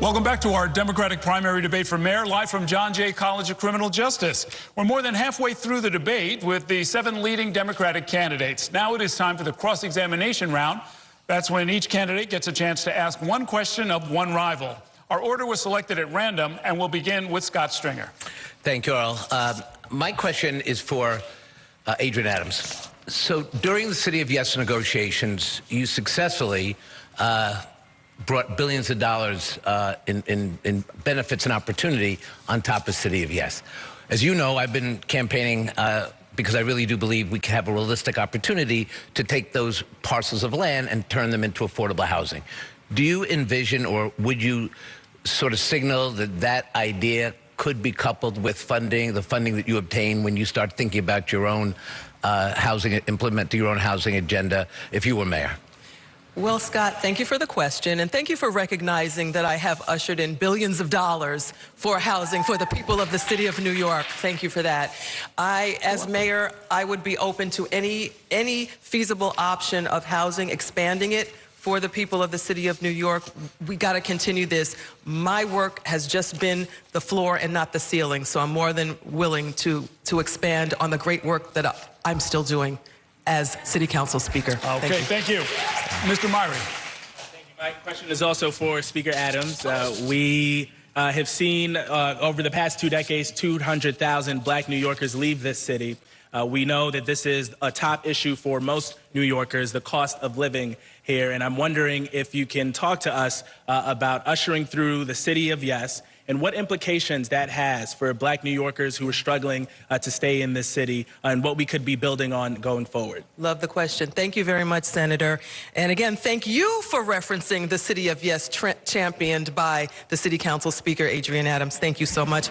Welcome back to our Democratic primary debate for mayor, live from John Jay College of Criminal Justice. We're more than halfway through the debate with the 7 leading Democratic candidates. Now it is time for the cross-examination round. That's when each candidate gets a chance to ask one question of one rival. Our order was selected at random, and we'll begin with Scott Stringer. Thank you, Earl. My question is for Adrian Adams. So during the City of Yes negotiations, you successfully brought billions of dollars in benefits and opportunity on top of City of Yes. As you know, I've been campaigning because I really do believe we can have a realistic opportunity to take those parcels of land and turn them into affordable housing. Do you envision, or would you sort of signal that that idea could be coupled with funding, the funding that you obtain when you start thinking about your own implementing your own housing agenda if you were mayor? Well, Scott, thank you for the question, and thank you for recognizing that I have ushered in billions of dollars for housing for the people of the city of New York. Thank you for that. As mayor, I would be open to any feasible option of housing, expanding it for the people of the city of New York. We got to continue this. My work has just been the floor and not the ceiling, so I'm more than willing to expand on the great work that I'm still doing as City Council Speaker. Okay, thank you. Mr. Myrie. Thank you. My question is also for Speaker Adams. We have seen over the past 2 decades, 200,000 black New Yorkers leave this city. We know that this is a top issue for most New Yorkers, the cost of living here. And I'm wondering if you can talk to us about ushering through the City of Yes and what implications that has for black New Yorkers who are struggling to stay in this city and what we could be building on going forward. Love the question. Thank you very much, Senator. And again, thank you for referencing the City of Yes championed by the City Council Speaker, Adrian Adams. Thank you so much.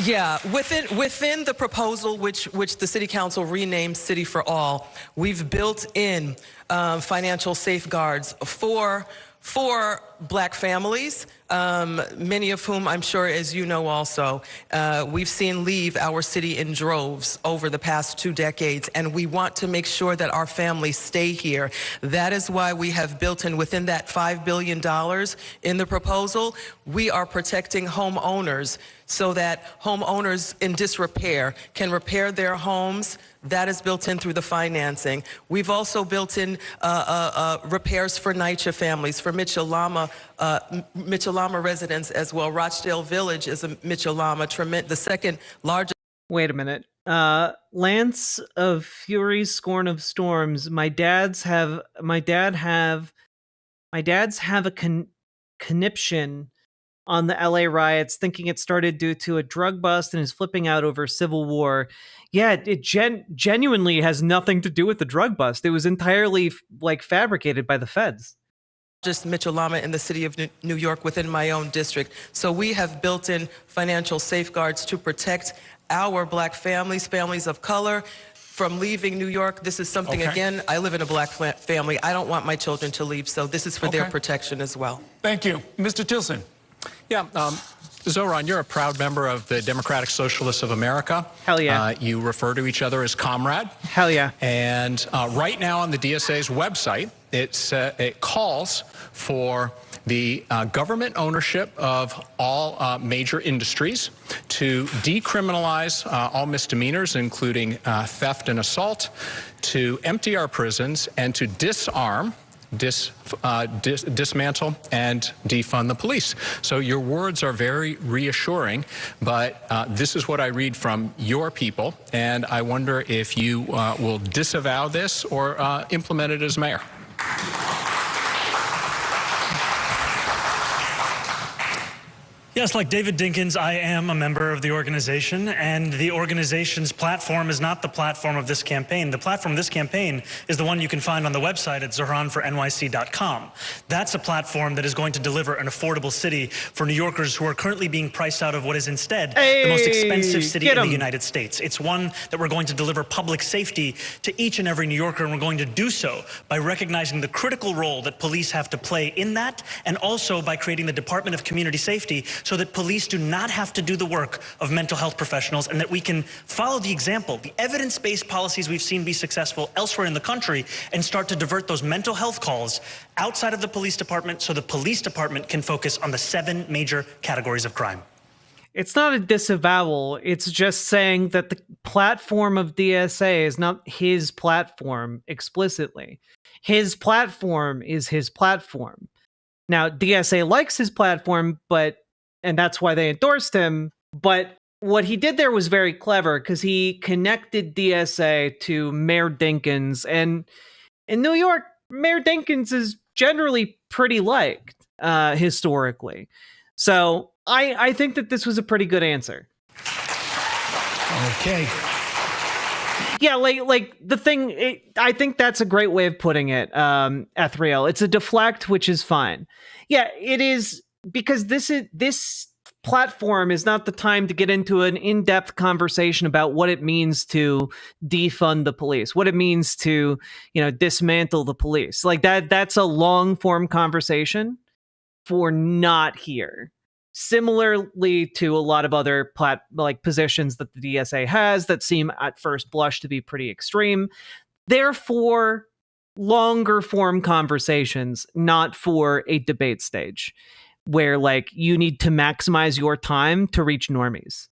Yeah, within the proposal, which the City Council renamed City for All, we've built in financial safeguards for black families, many of whom I'm sure, as you know also, we've seen leave our city in droves over the past 2 decades, and we want to make sure that our families stay here. That is why we have built in, within that $5 billion in the proposal, we are protecting homeowners so that homeowners in disrepair can repair their homes. That is built in through the financing. We've also built in repairs for NYCHA families, for Mitchell-Lama residents as well. Rochdale Village is a Mitchell-Lama, the second largest. Wait a minute. Lance of Fury, Scorn of Storms. My dads have a conniption on the LA riots, thinking it started due to a drug bust and is flipping out over civil war. Yeah, it genuinely has nothing to do with the drug bust. It was entirely fabricated by the feds. Just Mitchell-Lama in the city of New York within my own district. So we have built in financial safeguards to protect our black families, families of color, from leaving New York. This is something, again, I live in a black family. I don't want my children to leave, so this is for their protection as well. Thank you. Mr. Tilson. Yeah, Zohran, you're a proud member of the Democratic Socialists of America. Hell yeah. You refer to each other as comrade. Hell yeah. And right now on the DSA's website, it calls for the government ownership of all major industries, to decriminalize all misdemeanors, including theft and assault, to empty our prisons, and to disarm, dismantle and defund the police. So your words are very reassuring, but this is what I read from your people, and I wonder if you will disavow this or implement it as mayor. Yes, like David Dinkins, I am a member of the organization, and the organization's platform is not the platform of this campaign. The platform of this campaign is the one you can find on the website at zohranfornyc.com. That's a platform that is going to deliver an affordable city for New Yorkers who are currently being priced out of what is instead the most expensive city in the United States. It's one that we're going to deliver public safety to each and every New Yorker, and we're going to do so by recognizing the critical role that police have to play in that, and also by creating the Department of Community Safety so that police do not have to do the work of mental health professionals, and that we can follow the example, the evidence-based policies we've seen be successful elsewhere in the country, and start to divert those mental health calls outside of the police department so the police department can focus on the 7 major categories of crime. It's not a disavowal. It's just saying that the platform of DSA is not his platform explicitly. His platform is his platform. Now, DSA likes his platform, and that's why they endorsed him. But what he did there was very clever because he connected DSA to Mayor Dinkins. And in New York, Mayor Dinkins is generally pretty liked historically. So I think that this was a pretty good answer. Okay. Yeah, like the thing, I think that's a great way of putting it, Ethriel. It's a deflect, which is fine. Yeah, it is, because this platform is not the time to get into an in-depth conversation about what it means to defund the police, what it means to, dismantle the police. Like that's a long-form conversation for not here. Similarly to a lot of other positions that the DSA has that seem at first blush to be pretty extreme. Therefore, longer form conversations, not for a debate stage where you need to maximize your time to reach normies.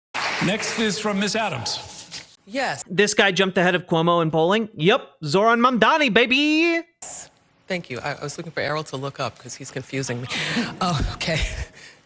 Next is from Ms. Adams. Yes. This guy jumped ahead of Cuomo in polling. Yep. Zohran Mamdani, baby. Thank you. I was looking for Errol to look up because he's confusing me. Oh, okay.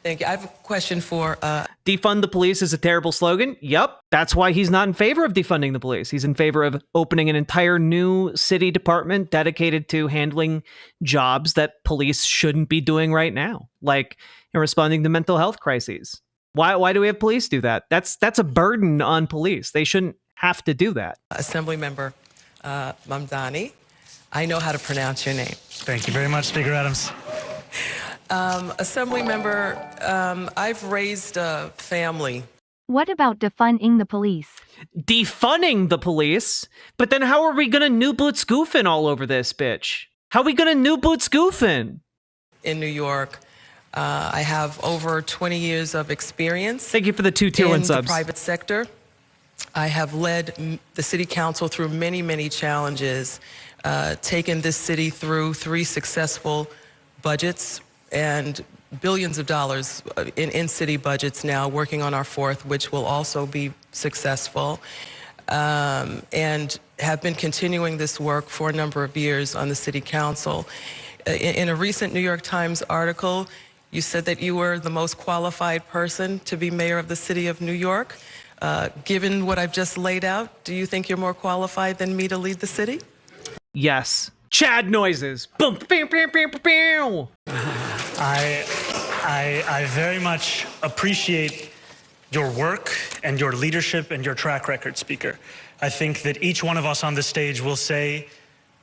Thank you. I have a question for... Defund the police is a terrible slogan. Yep. That's why he's not in favor of defunding the police. He's in favor of opening an entire new city department dedicated to handling jobs that police shouldn't be doing right now, like responding to mental health crises. Why do we have police do that? That's a burden on police. They shouldn't have to do that. Assemblymember Mamdani, I know how to pronounce your name. Thank you very much, Speaker Adams. Assemblymember, I've raised a family. What about defunding the police? Defunding the police? But then how are we gonna new boots goofing all over this bitch? How are we gonna new boots goofing? In New York, I have over 20 years of experience. Thank you for the 2 tier 1 subs. In the private sector. I have led the city council through many, many challenges, taken this city through 3 successful budgets, and billions of dollars in city budgets now, working on our 4th, which will also be successful, and have been continuing this work for a number of years on the city council. In a recent New York Times article, you said that you were the most qualified person to be mayor of the city of New York. Given what I've just laid out, do you think you're more qualified than me to lead the city? Yes. Chad noises. Boom. Bam, bam, bam, bam, bam. I very much appreciate your work and your leadership and your track record, Speaker. I think that each one of us on this stage will say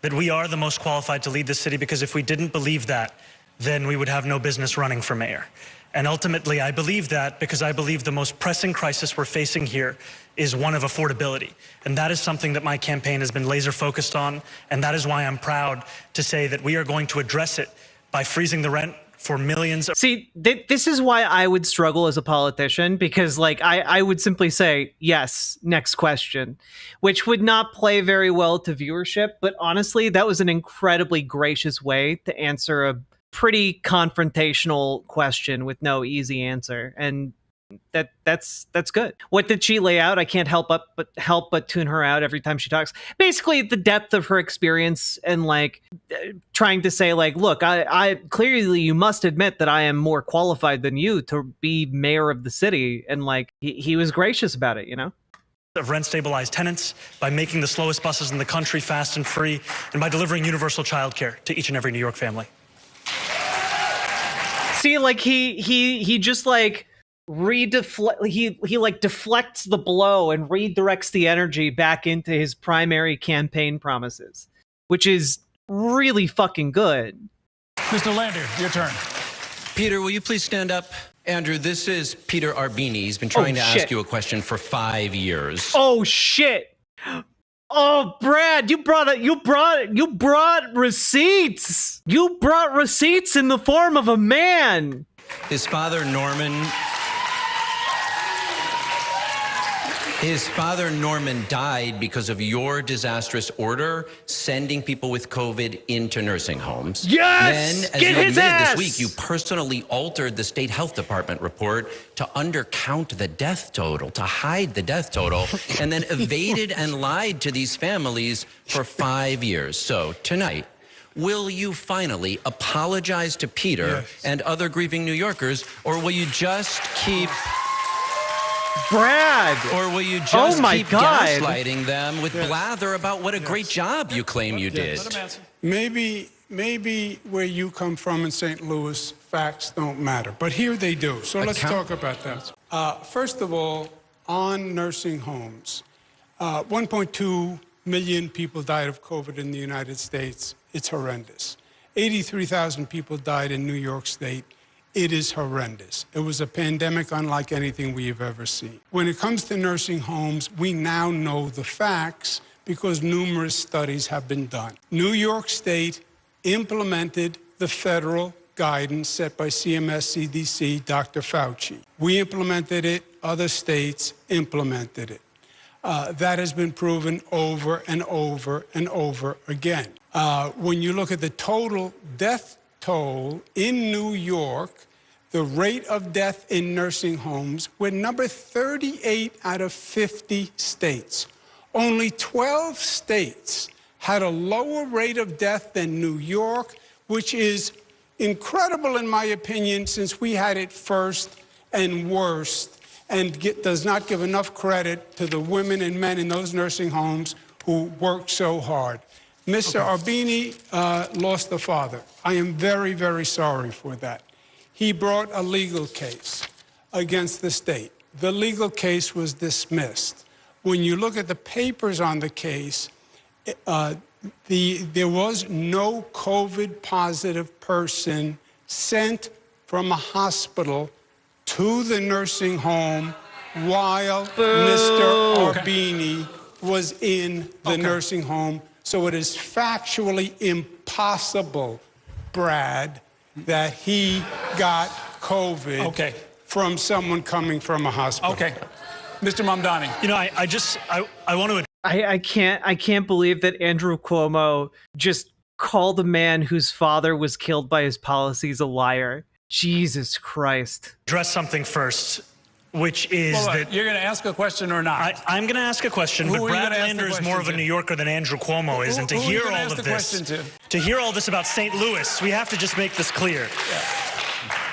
that we are the most qualified to lead the city, because if we didn't believe that, then we would have no business running for mayor. And ultimately, I believe that because I believe the most pressing crisis we're facing here is one of affordability. And that is something that my campaign has been laser focused on. And that is why I'm proud to say that we are going to address it by freezing the rent for millions. See, this is why I would struggle as a politician, because I would simply say, yes, next question, which would not play very well to viewership. But honestly, that was an incredibly gracious way to answer a pretty confrontational question with no easy answer. And that's good. What did she lay out? I can't help but tune her out every time she talks. Basically, the depth of her experience and trying to say look, I clearly you must admit that I am more qualified than you to be mayor of the city, and he was gracious about it, Of rent-stabilized tenants, by making the slowest buses in the country fast and free, and by delivering universal childcare to each and every New York family. See, he just deflects the blow and redirects the energy back into his primary campaign promises, which is really fucking good. Mr. Lander, your turn. Peter, will you please stand up? Andrew, this is Peter Arbini. He's been trying to ask you a question for 5 years. Oh shit! Oh, Brad, you brought receipts. You brought receipts in the form of a man. His father, Norman, His father, Norman, died because of your disastrous order sending people with COVID into nursing homes. Yes! Then, as Get you his admitted ass! this week, you personally altered the state health department report to undercount the death total, to hide the death total, and then evaded and lied to these families for 5 years. So tonight, will you finally apologize to Peter and other grieving New Yorkers, or will you just keep... Brad! Or will you just keep God. gaslighting them with blather about what a great job you claim you did? Maybe where you come from in St. Louis, facts don't matter. But here they do. So let's talk about that. First of all, on nursing homes, 1.2 million people died of COVID in the United States. It's horrendous. 83,000 people died in New York State. It is horrendous. It was a pandemic unlike anything we have ever seen. When it comes to nursing homes, we now know the facts because numerous studies have been done. New York State implemented the federal guidance set by CMS, CDC, Dr. Fauci. We implemented it, other states implemented it. That has been proven over and over and over again. When you look at the total death toll in New York, the rate of death in nursing homes, we're number 38 out of 50 states. Only 12 states had a lower rate of death than New York, which is incredible in my opinion, since we had it first and worst, and does not give enough credit to the women and men in those nursing homes who worked so hard. Mr. Arbini lost a father. I am very, very sorry for that. He brought a legal case against the state. The legal case was dismissed. When you look at the papers on the case, there was no COVID-positive person sent from a hospital to the nursing home while Mr. Arbini was in the nursing home. So it is factually impossible, Brad, that he got COVID from someone coming from a hospital. Okay. Mr. Mamdani. You know, I want to... I can't believe that Andrew Cuomo just called a man whose father was killed by his policies a liar. Jesus Christ. Address something first, which is that... You're going to ask a question or not? I'm going to ask a question, but Brad Lander is more of a New Yorker than Andrew Cuomo is, and to hear all of this... To hear all this about St. Louis, we have to just make this clear. Yeah.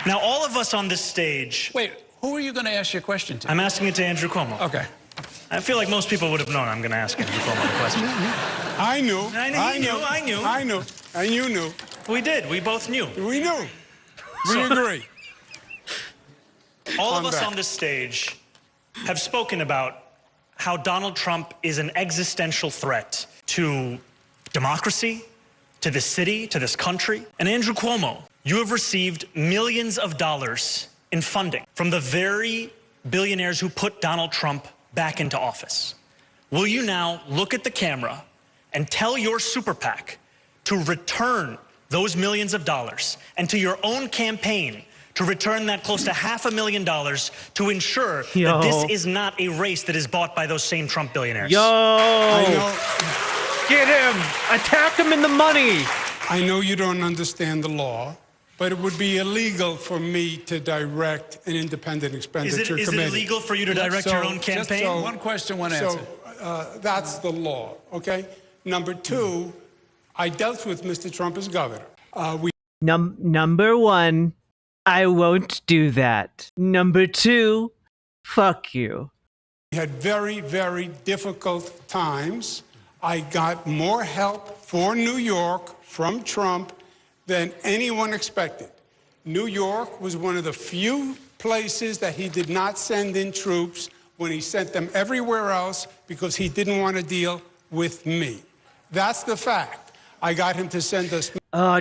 Now, all of us on this stage... Wait, who are you going to ask your question to? I'm asking it to Andrew Cuomo. Okay. I feel like most people would have known I'm going to ask Andrew Cuomo the question. I knew. I knew. And you knew. We did. We both knew. We knew. We agree. All of us on this stage have spoken about how Donald Trump is an existential threat to democracy, to this city, to this country. And Andrew Cuomo, you have received millions of dollars in funding from the very billionaires who put Donald Trump back into office. Will you now look at the camera and tell your super PAC to return those millions of dollars, and to your own campaign to return that close to $500,000 to ensure that this is not a race that is bought by those same Trump billionaires? Get him! Attack him in the money! I know you don't understand the law, but it would be illegal for me to direct an independent expenditure committee. Is it illegal for you to direct your own campaign? One question, one answer. So that's the law, okay? Number two, I dealt with Mr. Trump as governor. Number one, I won't do that. Number two, fuck you. We had very, very difficult times. I got more help for New York from Trump than anyone expected. New York was one of the few places that he did not send in troops when he sent them everywhere else because he didn't want to deal with me. That's the fact. I got him to send us...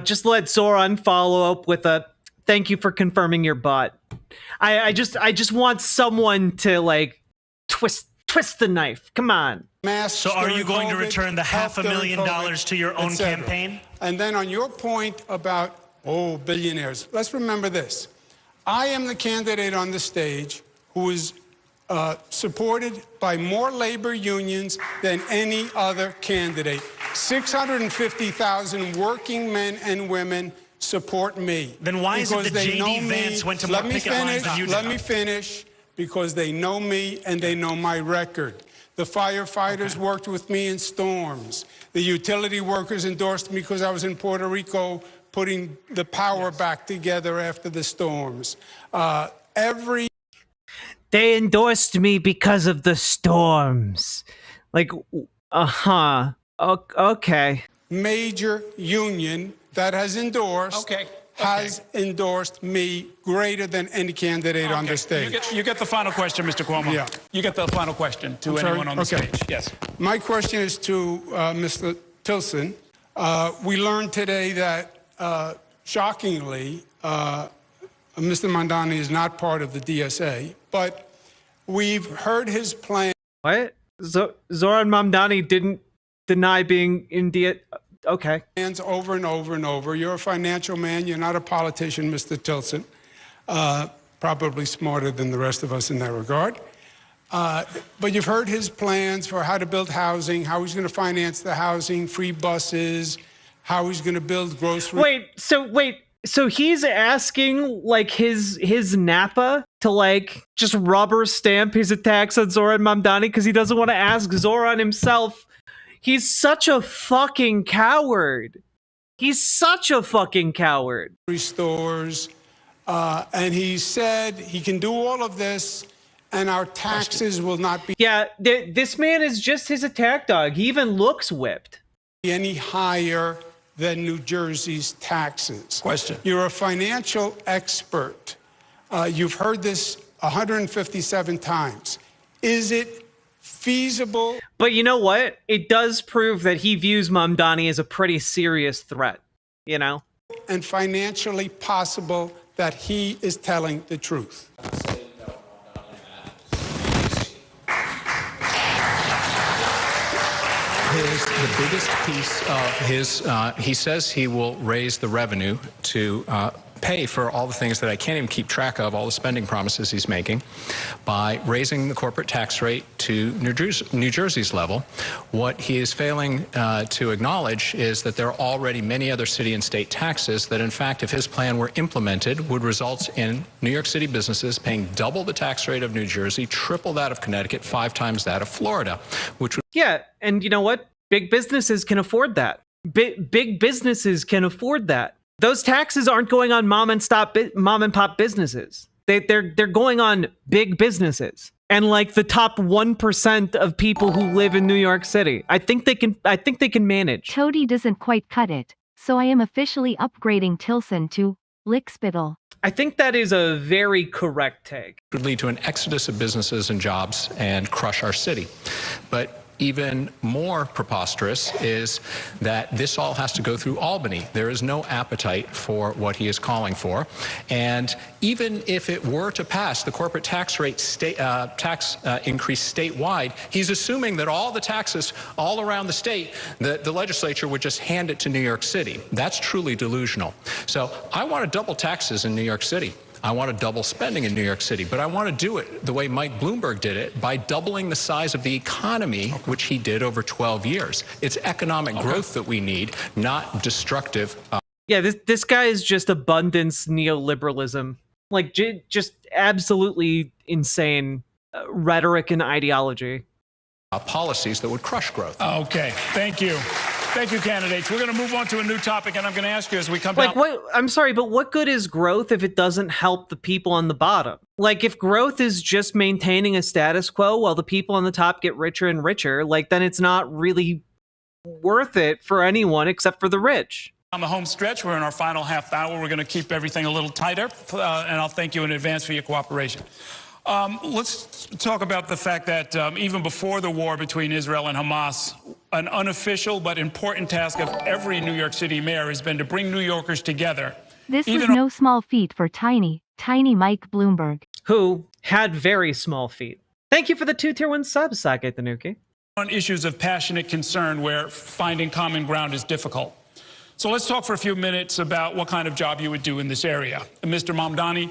just let Zohran follow up with a thank you for confirming your butt. I just want someone to like twist the knife. Come on. So are you going to return the $500,000 to your own campaign? And then on your point about, billionaires, let's remember this. I am the candidate on the stage who is supported by more labor unions than any other candidate. 650,000 working men and women support me. Then why is it that J.D. Vance went to more picket lines than you did? Let me finish, because they know me and they know my record. The firefighters worked with me in storms. The utility workers endorsed me because I was in Puerto Rico putting the power back together after the storms. They endorsed me because of the storms. Like, okay. Major union that has endorsed endorsed me greater than any candidate on the stage. You get the final question, Mr. Cuomo. Yeah. You get the final question to anyone on the stage. Yes. My question is to Mr. Tilson. We learned today that, shockingly, Mr. Mamdani is not part of the DSA, but we've heard his plan. What? Zohran Mamdani didn't deny being in DSA. Okay. Over and over and over. You're a financial man. You're not a politician, Mr. Tilson. Probably smarter than the rest of us in that regard. But you've heard his plans for how to build housing, how he's going to finance the housing, free buses, how he's going to build grocery. So he's asking like his Napa to like just rubber stamp his attacks on Zohran Mamdani because he doesn't want to ask Zohran himself. He's such a fucking coward. He's such a fucking coward. Stores, and he said he can do all of this, and our taxes will not be. Yeah, this man is just his attack dog. He even looks whipped. Any higher than New Jersey's taxes. Question. You're a financial expert. You've heard this 157 times. Is it feasible? But you know what? It does prove that he views Mamdani as a pretty serious threat, you know? And financially possible that he is telling the truth. The biggest piece of his, he says he will raise the revenue to pay for all the things that I can't even keep track of, all the spending promises he's making, by raising the corporate tax rate to New Jersey's level. What he is failing to acknowledge is that there are already many other city and state taxes that, in fact, if his plan were implemented, would result in New York City businesses paying double the tax rate of New Jersey, triple that of Connecticut, 5 times that of Florida, which would... Yeah, and you know what? Big businesses can afford that. Big businesses can afford that. Those taxes aren't going on mom and pop businesses. They're going on big businesses and like the top 1% of people who live in New York City. I think they can manage. Cody doesn't quite cut it, so I am officially upgrading Tilson to lickspittle. I think that is a very correct take. Would lead to an exodus of businesses and jobs and crush our city. But even more preposterous is that this all has to go through Albany. There is no appetite for what he is calling for. And even if it were to pass the corporate tax rate increase statewide, he's assuming that all the taxes all around the state, the legislature would just hand it to New York City. That's truly delusional. So I want to double taxes in New York City. I want to double spending in New York City, but I want to do it the way Mike Bloomberg did it, by doubling the size of the economy, which he did over 12 years. It's economic growth that we need, not destructive. Yeah, this guy is just abundance neoliberalism. Like, just absolutely insane rhetoric and ideology. Policies that would crush growth. Okay, thank you. Thank you, candidates. We're going to move on to a new topic, and I'm going to ask you as we come like, down. what? I'm sorry, but what good is growth if it doesn't help the people on the bottom? Like, if growth is just maintaining a status quo while the people on the top get richer and richer, like, then it's not really worth it for anyone except for the rich. On the home stretch, we're in our final half hour. We're going to keep everything a little tighter, and I'll thank you in advance for your cooperation. Let's talk about the fact that even before the war between Israel and Hamas, an unofficial but important task of every New York City mayor has been to bring New Yorkers together. This was no small feat for tiny Mike Bloomberg, who had very small feet. Thank you for the 2 tier 1 subs, Sake Tanuki. On issues of passionate concern where finding common ground is difficult. So let's talk for a few minutes about what kind of job you would do in this area. Mr. Mamdani,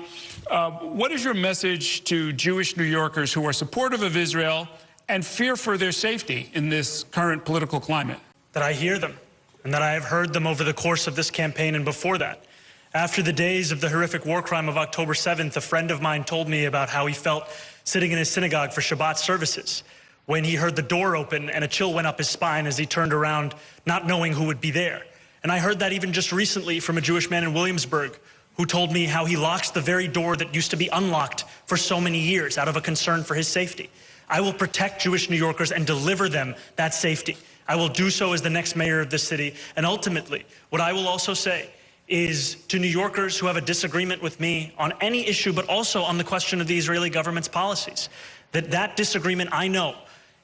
what is your message to Jewish New Yorkers who are supportive of Israel and fear for their safety in this current political climate? That I hear them, and that I have heard them over the course of this campaign and before that. After the days of the horrific war crime of October 7th, a friend of mine told me about how he felt sitting in his synagogue for Shabbat services when he heard the door open and a chill went up his spine as he turned around, not knowing who would be there. And I heard that even just recently from a Jewish man in Williamsburg who told me how he locks the very door that used to be unlocked for so many years out of a concern for his safety. I will protect Jewish New Yorkers and deliver them that safety. I will do so as the next mayor of this city. And ultimately, what I will also say is to New Yorkers who have a disagreement with me on any issue, but also on the question of the Israeli government's policies, that disagreement, I know,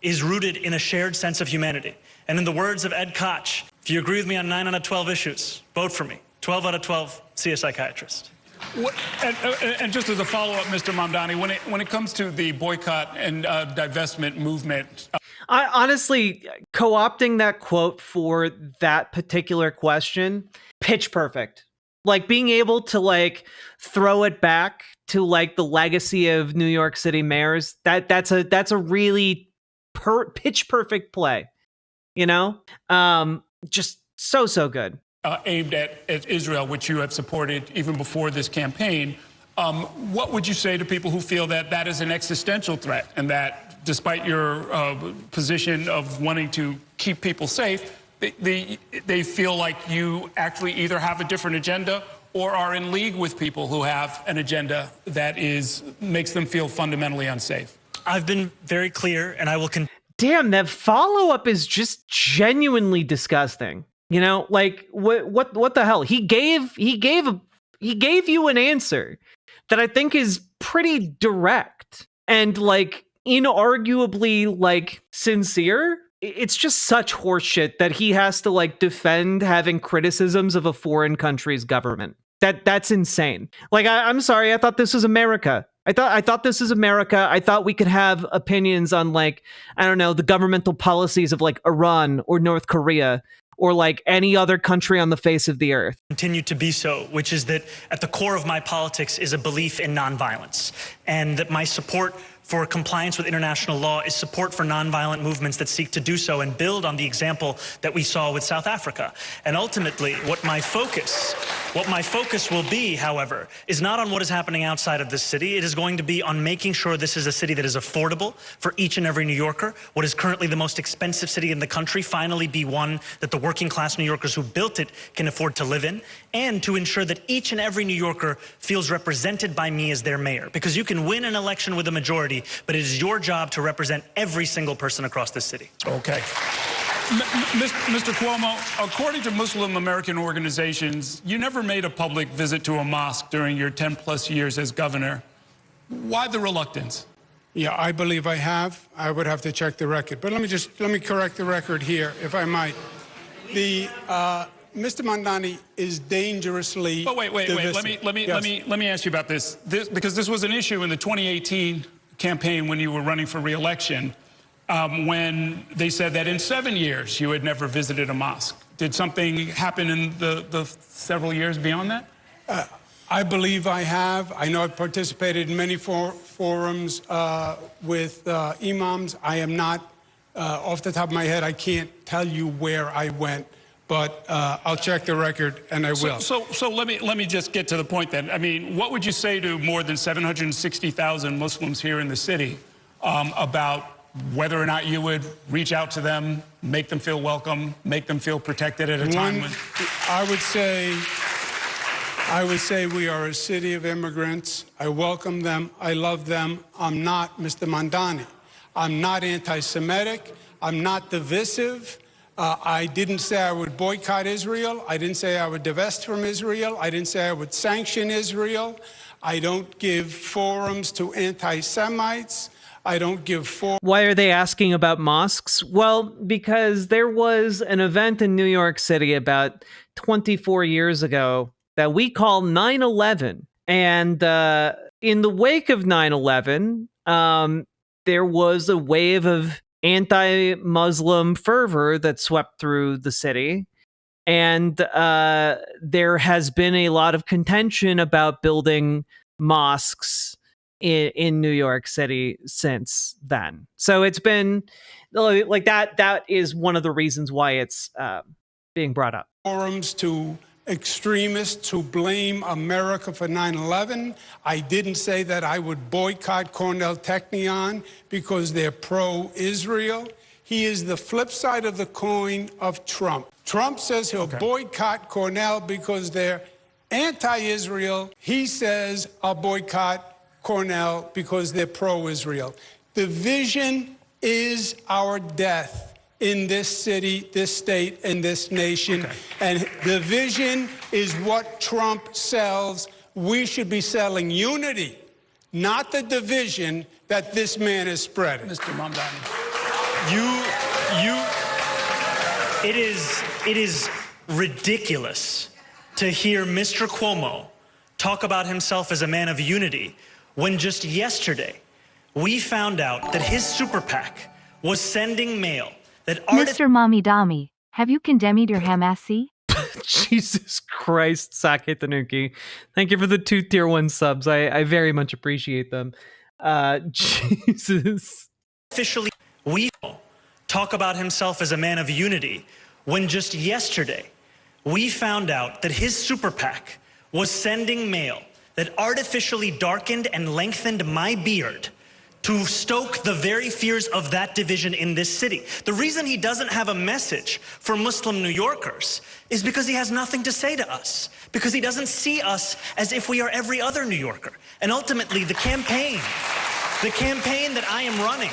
is rooted in a shared sense of humanity. And in the words of Ed Koch, if you agree with me on 9 out of 12 issues, vote for me. 12 out of 12, see a psychiatrist. And just as a follow-up, Mr. Mamdani, when it comes to the boycott and divestment movement... I honestly, co-opting that quote for that particular question, pitch perfect. Like being able to like throw it back to like the legacy of New York City mayors, that's a really pitch perfect play, you know? Just so good. Aimed at Israel, which you have supported even before this campaign. What would you say to people who feel that that is an existential threat and that despite your position of wanting to keep people safe, they feel like you actually either have a different agenda or are in league with people who have an agenda that makes them feel fundamentally unsafe? I've been very clear, and I will continue. Damn, that follow-up is just genuinely disgusting. You know, like what the hell? He gave you an answer that I think is pretty direct and like inarguably like sincere. It's just such horseshit that he has to like defend having criticisms of a foreign country's government. That's insane. Like I'm sorry, I thought this was America. I thought this is America. I thought we could have opinions on like, I don't know, the governmental policies of like Iran or North Korea or like any other country on the face of the earth. Continue to be so, which is that at the core of my politics is a belief in nonviolence, and that my support for compliance with international law is support for nonviolent movements that seek to do so and build on the example that we saw with South Africa. And ultimately, what my focus will be, however, is not on what is happening outside of this city. It is going to be on making sure this is a city that is affordable for each and every New Yorker. What is currently the most expensive city in the country finally be one that the working class New Yorkers who built it can afford to live in, and to ensure that each and every New Yorker feels represented by me as their mayor. Because you can win an election with a majority, but it is your job to represent every single person across this city. Okay. Mr. Cuomo, according to Muslim American organizations, you never made a public visit to a mosque during your 10-plus years as governor. Why the reluctance? Yeah, I believe I have. I would have to check the record. But let me correct the record here, if I might. Mr. Mamdani is dangerously. But wait. Divisive. Let me ask you about this. Because this was an issue in the 2018 campaign when you were running for re-election, when they said that in 7 years you had never visited a mosque. Did something happen in the several years beyond that? I believe I have. I know I've participated in many forums with imams. I am not, off the top of my head, I can't tell you where I went. But I'll check the record, and I will. So let me just get to the point then. I mean, what would you say to more than 760,000 Muslims here in the city about whether or not you would reach out to them, make them feel welcome, make them feel protected at a time when... I would say we are a city of immigrants. I welcome them. I love them. I'm not Mr. Mamdani. I'm not anti-Semitic. I'm not divisive. I didn't say I would boycott Israel. I didn't say I would divest from Israel. I didn't say I would sanction Israel. I don't give forums to anti-Semites. I don't give forums. Why are they asking about mosques? Well, because there was an event in New York City about 24 years ago that we call 9/11. And in the wake of 9/11, there was a wave of anti-Muslim fervor that swept through the city. And there has been a lot of contention about building mosques in New York City since then. So it's been like that. That is one of the reasons why it's being brought up. Forums to extremists who blame America for 9/11. I didn't say that I would boycott Cornell Technion because they're pro-Israel. He is the flip side of the coin of Trump. Trump says he'll boycott Cornell because they're anti-Israel. He says, I'll boycott Cornell because they're pro-Israel. Division is our death in this city, this state, and this nation. And division is what Trump sells. We should be selling unity, not the division that this man is spreading. Mr. Mamdani. It is ridiculous to hear Mr. Cuomo talk about himself as a man of unity when just yesterday we found out that his super PAC was sending mail that Mr. Mamdani, have you condemned your Hamasi? Jesus Christ, Sake Tanuki. Thank you for the 2 tier 1 subs. I very much appreciate them. Jesus. Officially, we talk about himself as a man of unity when just yesterday we found out that his super PAC was sending mail that artificially darkened and lengthened my beard to stoke the very fears of that division in this city. The reason he doesn't have a message for Muslim New Yorkers is because he has nothing to say to us, because he doesn't see us as if we are every other New Yorker. And ultimately, the campaign that I am running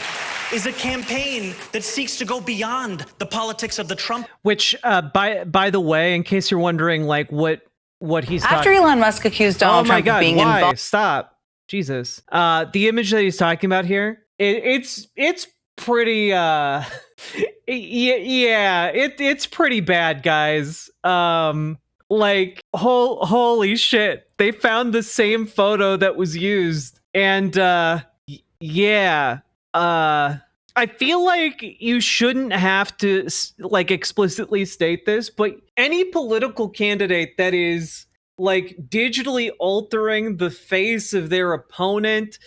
is a campaign that seeks to go beyond the politics of the Trump. Which, by the way, in case you're wondering, like what he's after Elon Musk accused Donald Trump of being involved. Stop. Jesus. The image that he's talking about here, it's pretty it's pretty bad, guys. Like holy shit. They found the same photo that was used, and I feel like you shouldn't have to like explicitly state this, but any political candidate that is like digitally altering the face of their opponent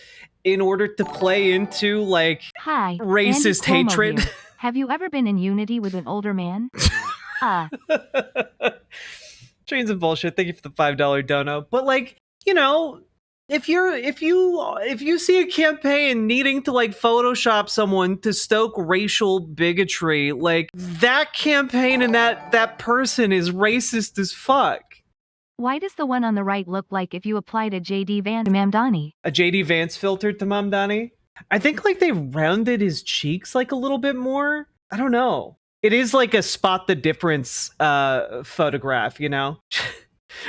in order to play into like racist hatred. Here. Have you ever been in unity with an older man? Trains and bullshit. Thank you for the $5 dono. But like, you know, if you see a campaign needing to like Photoshop someone to stoke racial bigotry, like that campaign and that person is racist as fuck. Why does the one on the right look like if you applied a JD Vance to Mamdani? A JD Vance filter to Mamdani? I think like they rounded his cheeks like a little bit more. I don't know. It is like a spot the difference photograph, you know?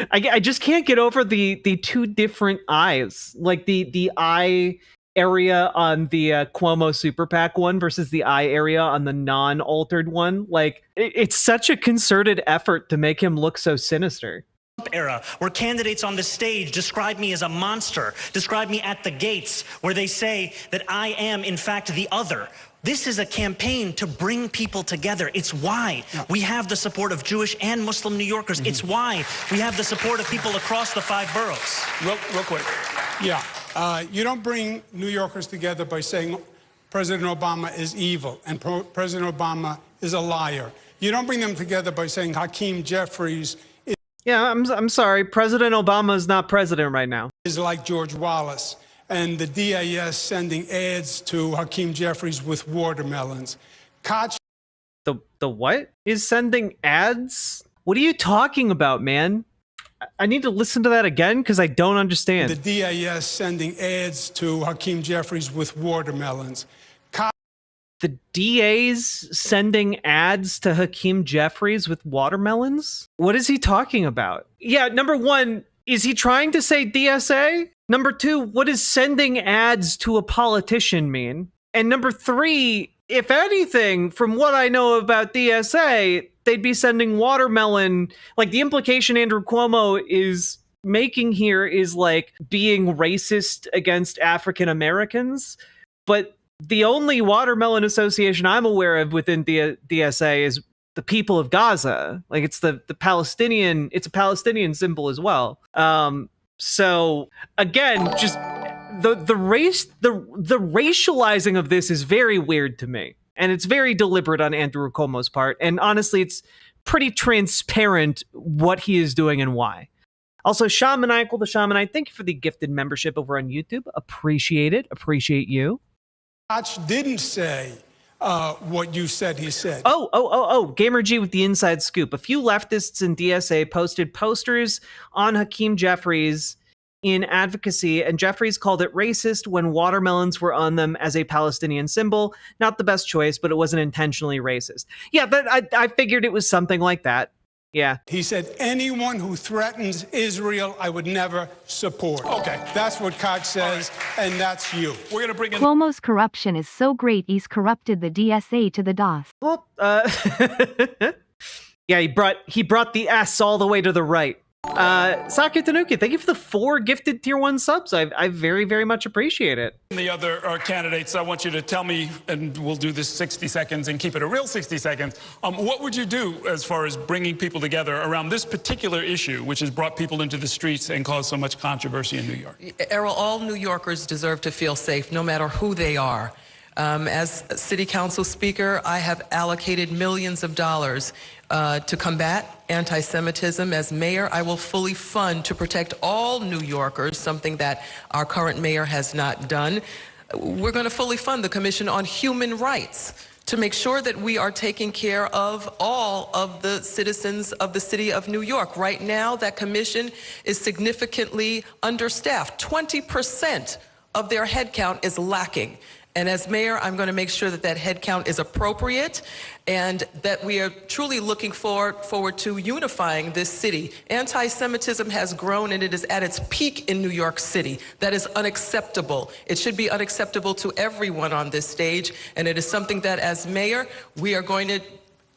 I just can't get over the 2 different eyes. Like the eye area on the Cuomo Super PAC one versus the eye area on the non-altered one. Like it's such a concerted effort to make him look so sinister. Era where candidates on the stage describe me as a monster, describe me at the gates, where they say that I am in fact the other. This is a campaign to bring people together. It's why we have the support of Jewish and Muslim New Yorkers. It's why we have the support of people across the 5 boroughs. Real quick. You don't bring New Yorkers together by saying President Obama is evil and President Obama is a liar. You don't bring them together by saying Hakeem Jeffries Yeah, I'm sorry. President Obama is not president right now. Is like George Wallace, and the DAS sending ads to Hakeem Jeffries with watermelons. Koch. The what is sending ads? What are you talking about, man? I need to listen to that again because I don't understand. The DAS sending ads to Hakeem Jeffries with watermelons. The DA's sending ads to Hakeem Jeffries with watermelons? What is he talking about? Yeah, number 1, is he trying to say DSA? Number 2, what does sending ads to a politician mean? And number 3, if anything, from what I know about DSA, they'd be sending watermelon. Like the implication Andrew Cuomo is making here is like being racist against African Americans, but the only watermelon association I'm aware of within DSA is the people of Gaza. Like it's the Palestinian, it's a Palestinian symbol as well. So again, just the racializing of this is very weird to me. And it's very deliberate on Andrew Cuomo's part. And honestly, it's pretty transparent what he is doing and why. Also, Shamaniacal the Shamanite, thank you for the gifted membership over on YouTube. Appreciate it. Appreciate you. Koch didn't say what you said he said. Gamer G with the inside scoop. A few leftists in DSA posted posters on Hakeem Jeffries in advocacy, and Jeffries called it racist when watermelons were on them as a Palestinian symbol. Not the best choice, but it wasn't intentionally racist. Yeah, I figured it was something like that. Yeah. He said, anyone who threatens Israel, I would never support. Okay. That's what Koch says, and that's you. We're going to bring in... Cuomo's corruption is so great he's corrupted the DSA to the DOS. Well, yeah, he brought the S all the way to the right. Saki Tanuki, thank you for the 4 gifted tier 1 subs. I very, very much appreciate it. The other candidates, I want you to tell me, and we'll do this 60 seconds and keep it a real 60 seconds. What would you do as far as bringing people together around this particular issue, which has brought people into the streets and caused so much controversy in New York? Errol, all New Yorkers deserve to feel safe, no matter who they are. As City Council Speaker, I have allocated millions of dollars to combat anti-Semitism. As mayor, I will fully fund to protect all New Yorkers, something that our current mayor has not done. We're going to fully fund the Commission on Human Rights to make sure that we are taking care of all of the citizens of the city of New York. Right now, that commission is significantly understaffed. 20% of their headcount is lacking. And as mayor, I'm going to make sure that that headcount is appropriate and that we are truly looking forward to unifying this city. Anti-Semitism has grown and it is at its peak in New York City. That is unacceptable. It should be unacceptable to everyone on this stage. And it is something that as mayor, we are going to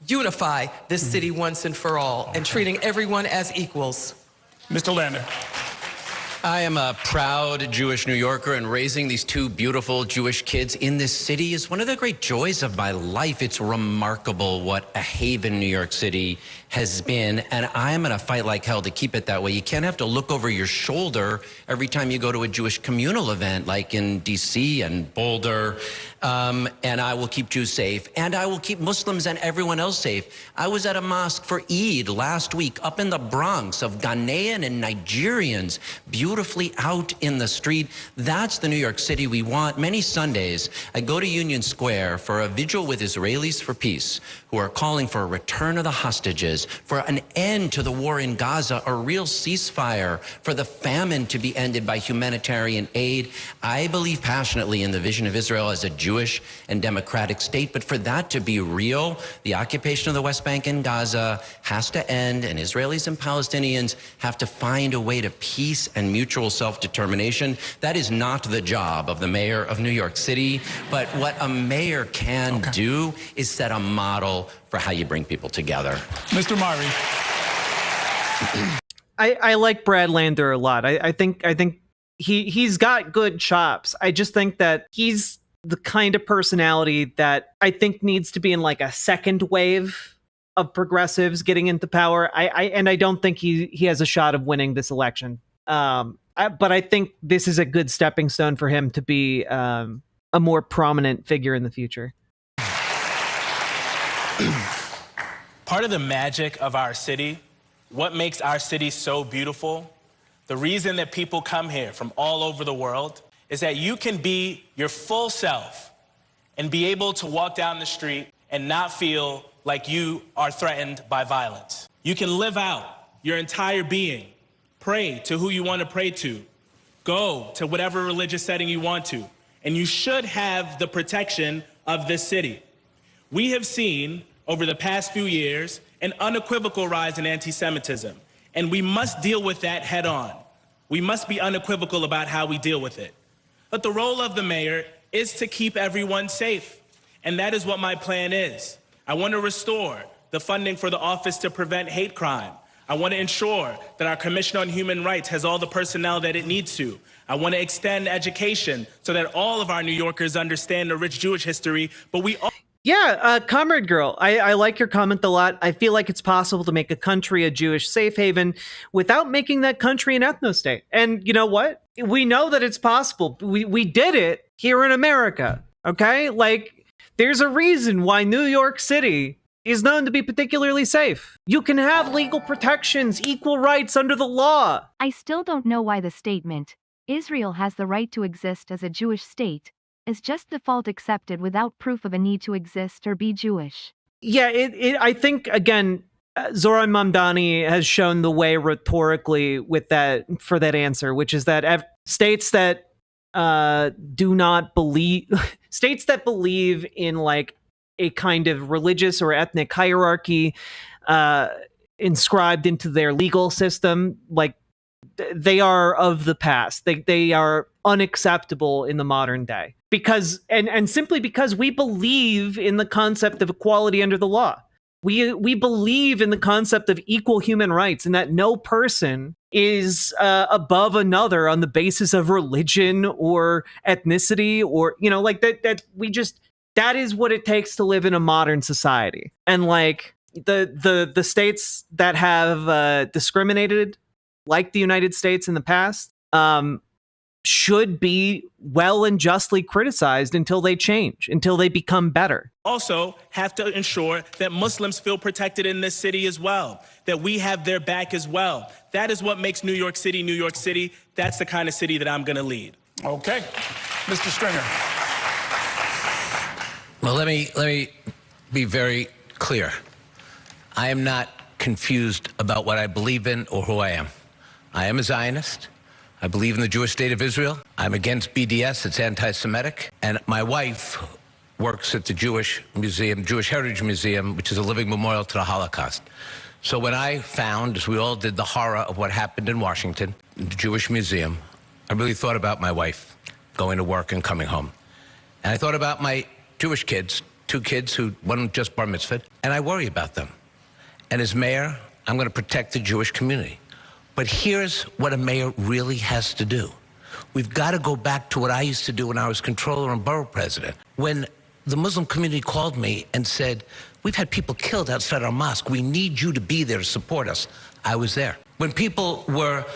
unify this city once and for all and treating everyone as equals. Mr. Lander. I am a proud Jewish New Yorker, and raising these 2 beautiful Jewish kids in this city is one of the great joys of my life. It's remarkable what a haven New York City has been, and I'm going to fight like hell to keep it that way. You can't have to look over your shoulder every time you go to a Jewish communal event like in D.C. and Boulder, and I will keep Jews safe, and I will keep Muslims and everyone else safe. I was at a mosque for Eid last week up in the Bronx of Ghanaian and Nigerians beautifully out in the street. That's the New York City we want. Many Sundays, I go to Union Square for a vigil with Israelis for peace, who are calling for a return of the hostages, for an end to the war in Gaza, a real ceasefire, for the famine to be ended by humanitarian aid. I believe passionately in the vision of Israel as a Jewish and democratic state, but for that to be real, the occupation of the West Bank and Gaza has to end, and Israelis and Palestinians have to find a way to peace and mutual self-determination. That is not the job of the mayor of New York City, but what a mayor can do is set a model for how you bring people together. Mr. Mari. I like Brad Lander a lot. I think he's got good chops. I just think that he's the kind of personality that I think needs to be in like a second wave of progressives getting into power. And I don't think he has a shot of winning this election. But I think this is a good stepping stone for him to be a more prominent figure in the future. Part of the magic of our city, what makes our city so beautiful, the reason that people come here from all over the world is that you can be your full self and be able to walk down the street and not feel like you are threatened by violence. You can live out your entire being, pray to who you want to pray to, go to whatever religious setting you want to, and you should have the protection of this city. We have seen over the past few years an unequivocal rise in anti-Semitism, and we must deal with that head on. We must be unequivocal about how we deal with it. But the role of the mayor is to keep everyone safe, and that is what my plan is. I want to restore the funding for the Office to Prevent Hate Crime. I want to ensure that our Commission on Human Rights has all the personnel that it needs to. I want to extend education so that all of our New Yorkers understand the rich Jewish history, but we all... Yeah, Comrade Girl, I like your comment a lot. I feel like it's possible to make a country a Jewish safe haven without making that country an ethno-state. And you know what? We know that it's possible. We did it here in America, okay? Like, there's a reason why New York City is known to be particularly safe. You can have legal protections, equal rights under the law. I still don't know why the statement, Israel has the right to exist as a Jewish state, is just default accepted without proof of a need to exist or be Jewish. Yeah, I think, again, Zohran Mamdani has shown the way rhetorically with that, for that answer, which is that states that do not believe, states that believe in like a kind of religious or ethnic hierarchy inscribed into their legal system, like they are of the past. They are unacceptable in the modern day. Because and simply because we believe in the concept of equality under the law. We believe in the concept of equal human rights and that no person is above another on the basis of religion or ethnicity or, you know, like that is what it takes to live in a modern society. And like the states that have discriminated like the United States in the past, should be well and justly criticized until they change, until they become better. Also have to ensure that Muslims feel protected in this city as well, that we have their back as well. That is what makes New York City, New York City. That's the kind of city that I'm going to lead. Okay. Mr. Stringer. Well, let me be very clear. I am not confused about what I believe in or who I am. I am a Zionist. I believe in the Jewish state of Israel. I'm against BDS. It's anti-Semitic. And my wife works at the Jewish Museum, Jewish Heritage Museum, which is a living memorial to the Holocaust. So when I found, as we all did, the horror of what happened in Washington, in the Jewish Museum, I really thought about my wife going to work and coming home. And I thought about my Jewish kids, 2 kids who one just bar mitzvahed, and I worry about them. And as mayor, I'm going to protect the Jewish community. But here's what a mayor really has to do. We've got to go back to what I used to do when I was controller and borough president. When the Muslim community called me and said, we've had people killed outside our mosque. We need you to be there to support us. I was there. When people were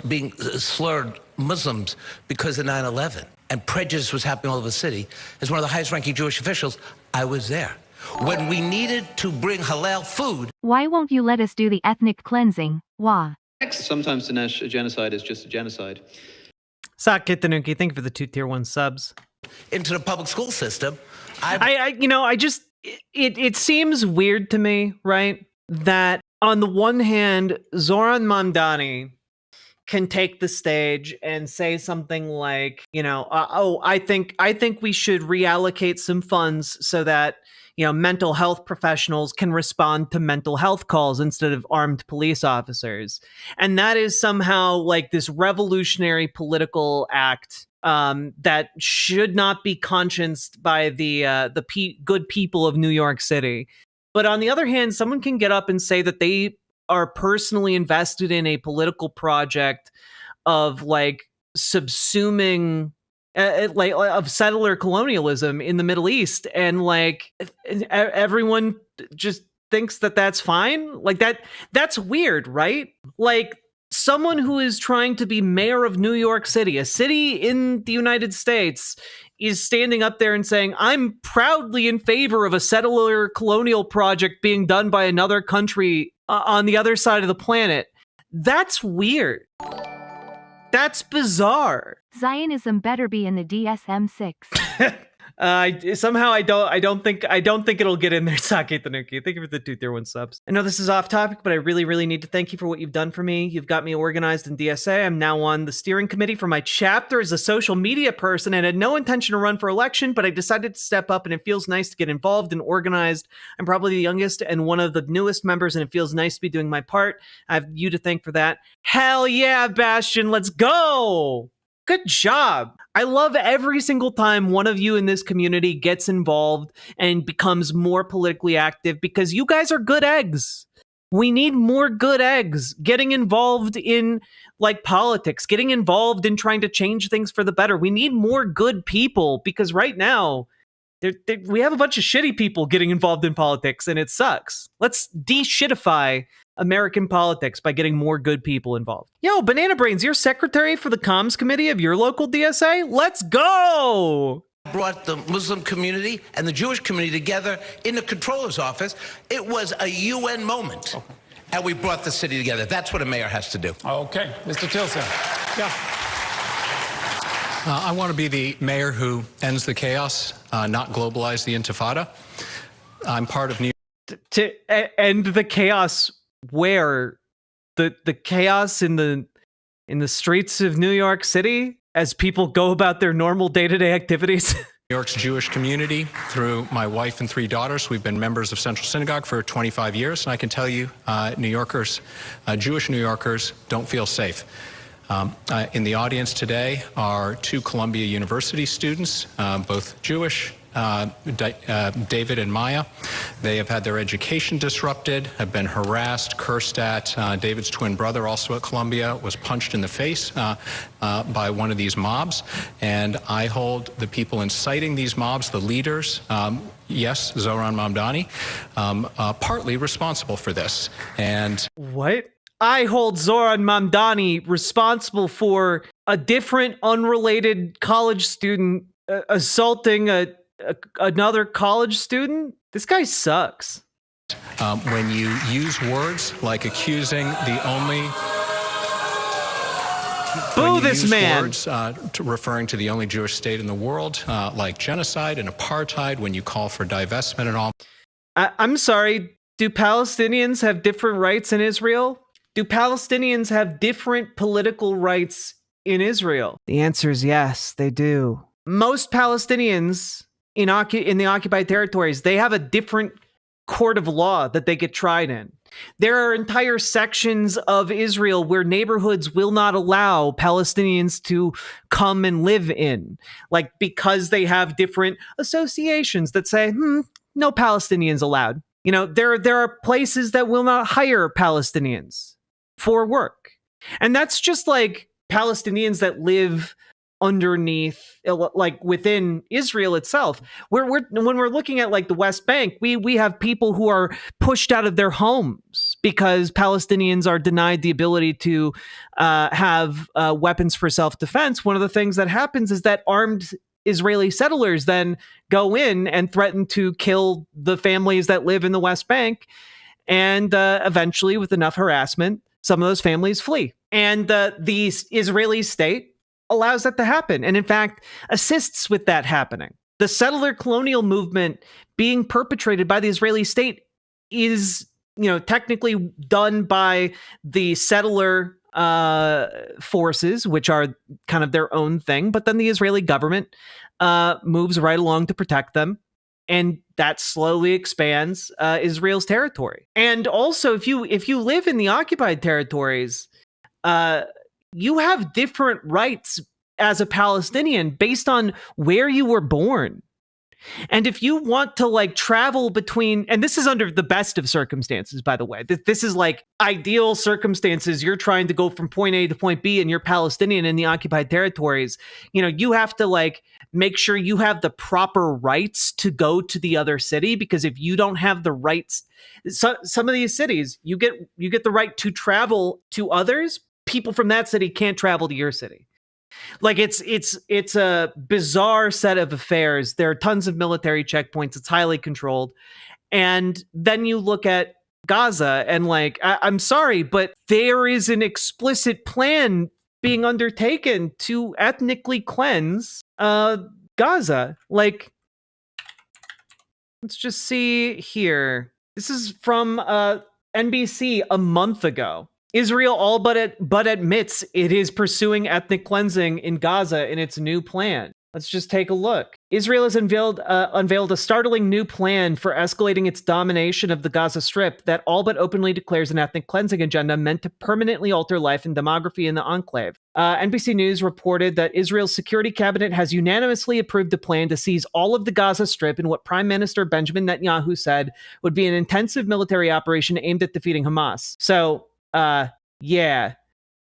being slurred Muslims because of 9/11 and prejudice was happening all over the city, as one of the highest ranking Jewish officials, I was there. When we needed to bring halal food. Why won't you let us do the ethnic cleansing? Why? Sometimes Dinesh, a genocide is just a genocide. Sakit Tanuki, thank you for the 2 tier 1 subs. Into the public school system. It seems weird to me, right? That on the one hand, Zohran Mamdani can take the stage and say something like, I think we should reallocate some funds so that, mental health professionals can respond to mental health calls instead of armed police officers. And that is somehow like this revolutionary political act that should not be conscienced by the good people of New York City. But on the other hand, someone can get up and say that they are personally invested in a political project of like subsuming of settler colonialism in the Middle East, and like everyone just thinks that that's fine. Like that's weird, right? Like someone who is trying to be mayor of New York City, a city in the United States, is standing up there and saying, I'm proudly in favor of a settler colonial project being done by another country on the other side of the planet. That's weird. That's bizarre. Zionism better be in the DSM-6. Somehow I don't think it'll get in there. Sake Tanuki, thank you for the 2 tier 1 subs. I know this is off topic, but I really need to thank you for what you've done for me. You've got me organized in DSA. I'm now on the steering committee for my chapter as a social media person, and had no intention to run for election, but I decided to step up, and it feels nice to get involved and organized. I'm probably the youngest and one of the newest members, and it feels nice to be doing my part. I have you to thank for that. Hell yeah, Bastion, let's go! Good job. I love every single time one of you in this community gets involved and becomes more politically active, because you guys are good eggs. We need more good eggs getting involved in like politics, getting involved in trying to change things for the better. We need more good people, because right now We have a bunch of shitty people getting involved in politics, and it sucks. Let's de-shitify American politics by getting more good people involved. Yo, Banana Brains, you're secretary for the comms committee of your local DSA? Let's go! Brought the Muslim community and the Jewish community together in the controller's office. It was a UN moment. Okay. And we brought the city together. That's what a mayor has to do. Okay. Mr. Tilson. Yeah. I want to be the mayor who ends the chaos, not globalize the intifada. I'm part of New York. To end the chaos where? The chaos in the streets of New York City as people go about their normal day-to-day activities? New York's Jewish community, through my wife and 3 daughters, we've been members of Central Synagogue for 25 years, and I can tell you, New Yorkers, Jewish New Yorkers, don't feel safe. In the audience today are 2 Columbia University students, both Jewish, David and Maya. They have had their education disrupted, have been harassed, cursed at. David's twin brother, also at Columbia, was punched in the face by one of these mobs. And I hold the people inciting these mobs, the leaders, yes, Zohran Mamdani, partly responsible for this. And what? I hold Zohran Mamdani responsible for a different, unrelated college student assaulting another college student? This guy sucks. When you use words like accusing the only... Boo this man! Words referring to the only Jewish state in the world, like genocide and apartheid, when you call for divestment and all... I'm sorry, do Palestinians have different rights in Israel? Do Palestinians have different political rights in Israel? The answer is yes, they do. Most Palestinians in the occupied territories, they have a different court of law that they get tried in. There are entire sections of Israel where neighborhoods will not allow Palestinians to come and live in, like because they have different associations that say, no Palestinians allowed. You know, there are places that will not hire Palestinians for work. And that's just like Palestinians that live underneath, like within Israel itself. When we're looking at like the West Bank, we have people who are pushed out of their homes because Palestinians are denied the ability to have weapons for self-defense. One of the things that happens is that armed Israeli settlers then go in and threaten to kill the families that live in the West Bank. And eventually, with enough harassment, some of those families flee. And the Israeli state allows that to happen, and in fact, assists with that happening. The settler colonial movement being perpetrated by the Israeli state is, technically done by the settler forces, which are kind of their own thing, but then the Israeli government moves right along to protect them. And that slowly expands Israel's territory. And also, if you live in the occupied territories, you have different rights as a Palestinian based on where you were born. And if you want to like travel between, and this is under the best of circumstances, by the way, this is like ideal circumstances. You're trying to go from point A to point B and you're Palestinian in the occupied territories. You have to like make sure you have the proper rights to go to the other city, because if you don't have the rights, some of these cities, you get the right to travel to others. People from that city can't travel to your city. Like it's a bizarre set of affairs. There are tons of military checkpoints. It's highly controlled. And then you look at Gaza and like, I'm sorry, but there is an explicit plan being undertaken to ethnically cleanse Gaza. Like, let's just see here. This is from NBC a month ago. Israel all but admits it is pursuing ethnic cleansing in Gaza in its new plan. Let's just take a look. Israel has unveiled a startling new plan for escalating its domination of the Gaza Strip that all but openly declares an ethnic cleansing agenda meant to permanently alter life and demography in the enclave. NBC News reported that Israel's security cabinet has unanimously approved a plan to seize all of the Gaza Strip in what Prime Minister Benjamin Netanyahu said would be an intensive military operation aimed at defeating Hamas. So, yeah.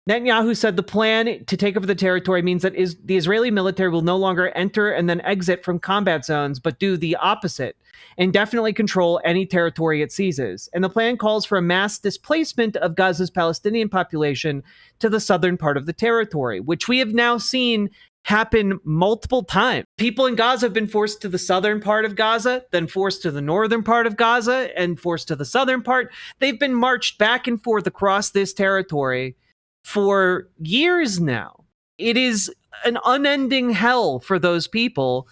Netanyahu said the plan to take over the territory means that the Israeli military will no longer enter and then exit from combat zones, but do the opposite, indefinitely control any territory it seizes. And the plan calls for a mass displacement of Gaza's Palestinian population to the southern part of the territory, which we have now seen happen multiple times. People in Gaza have been forced to the southern part of Gaza, then forced to the northern part of Gaza, and forced to the southern part. They've been marched back and forth across this territory for years now. It is an unending hell for those people.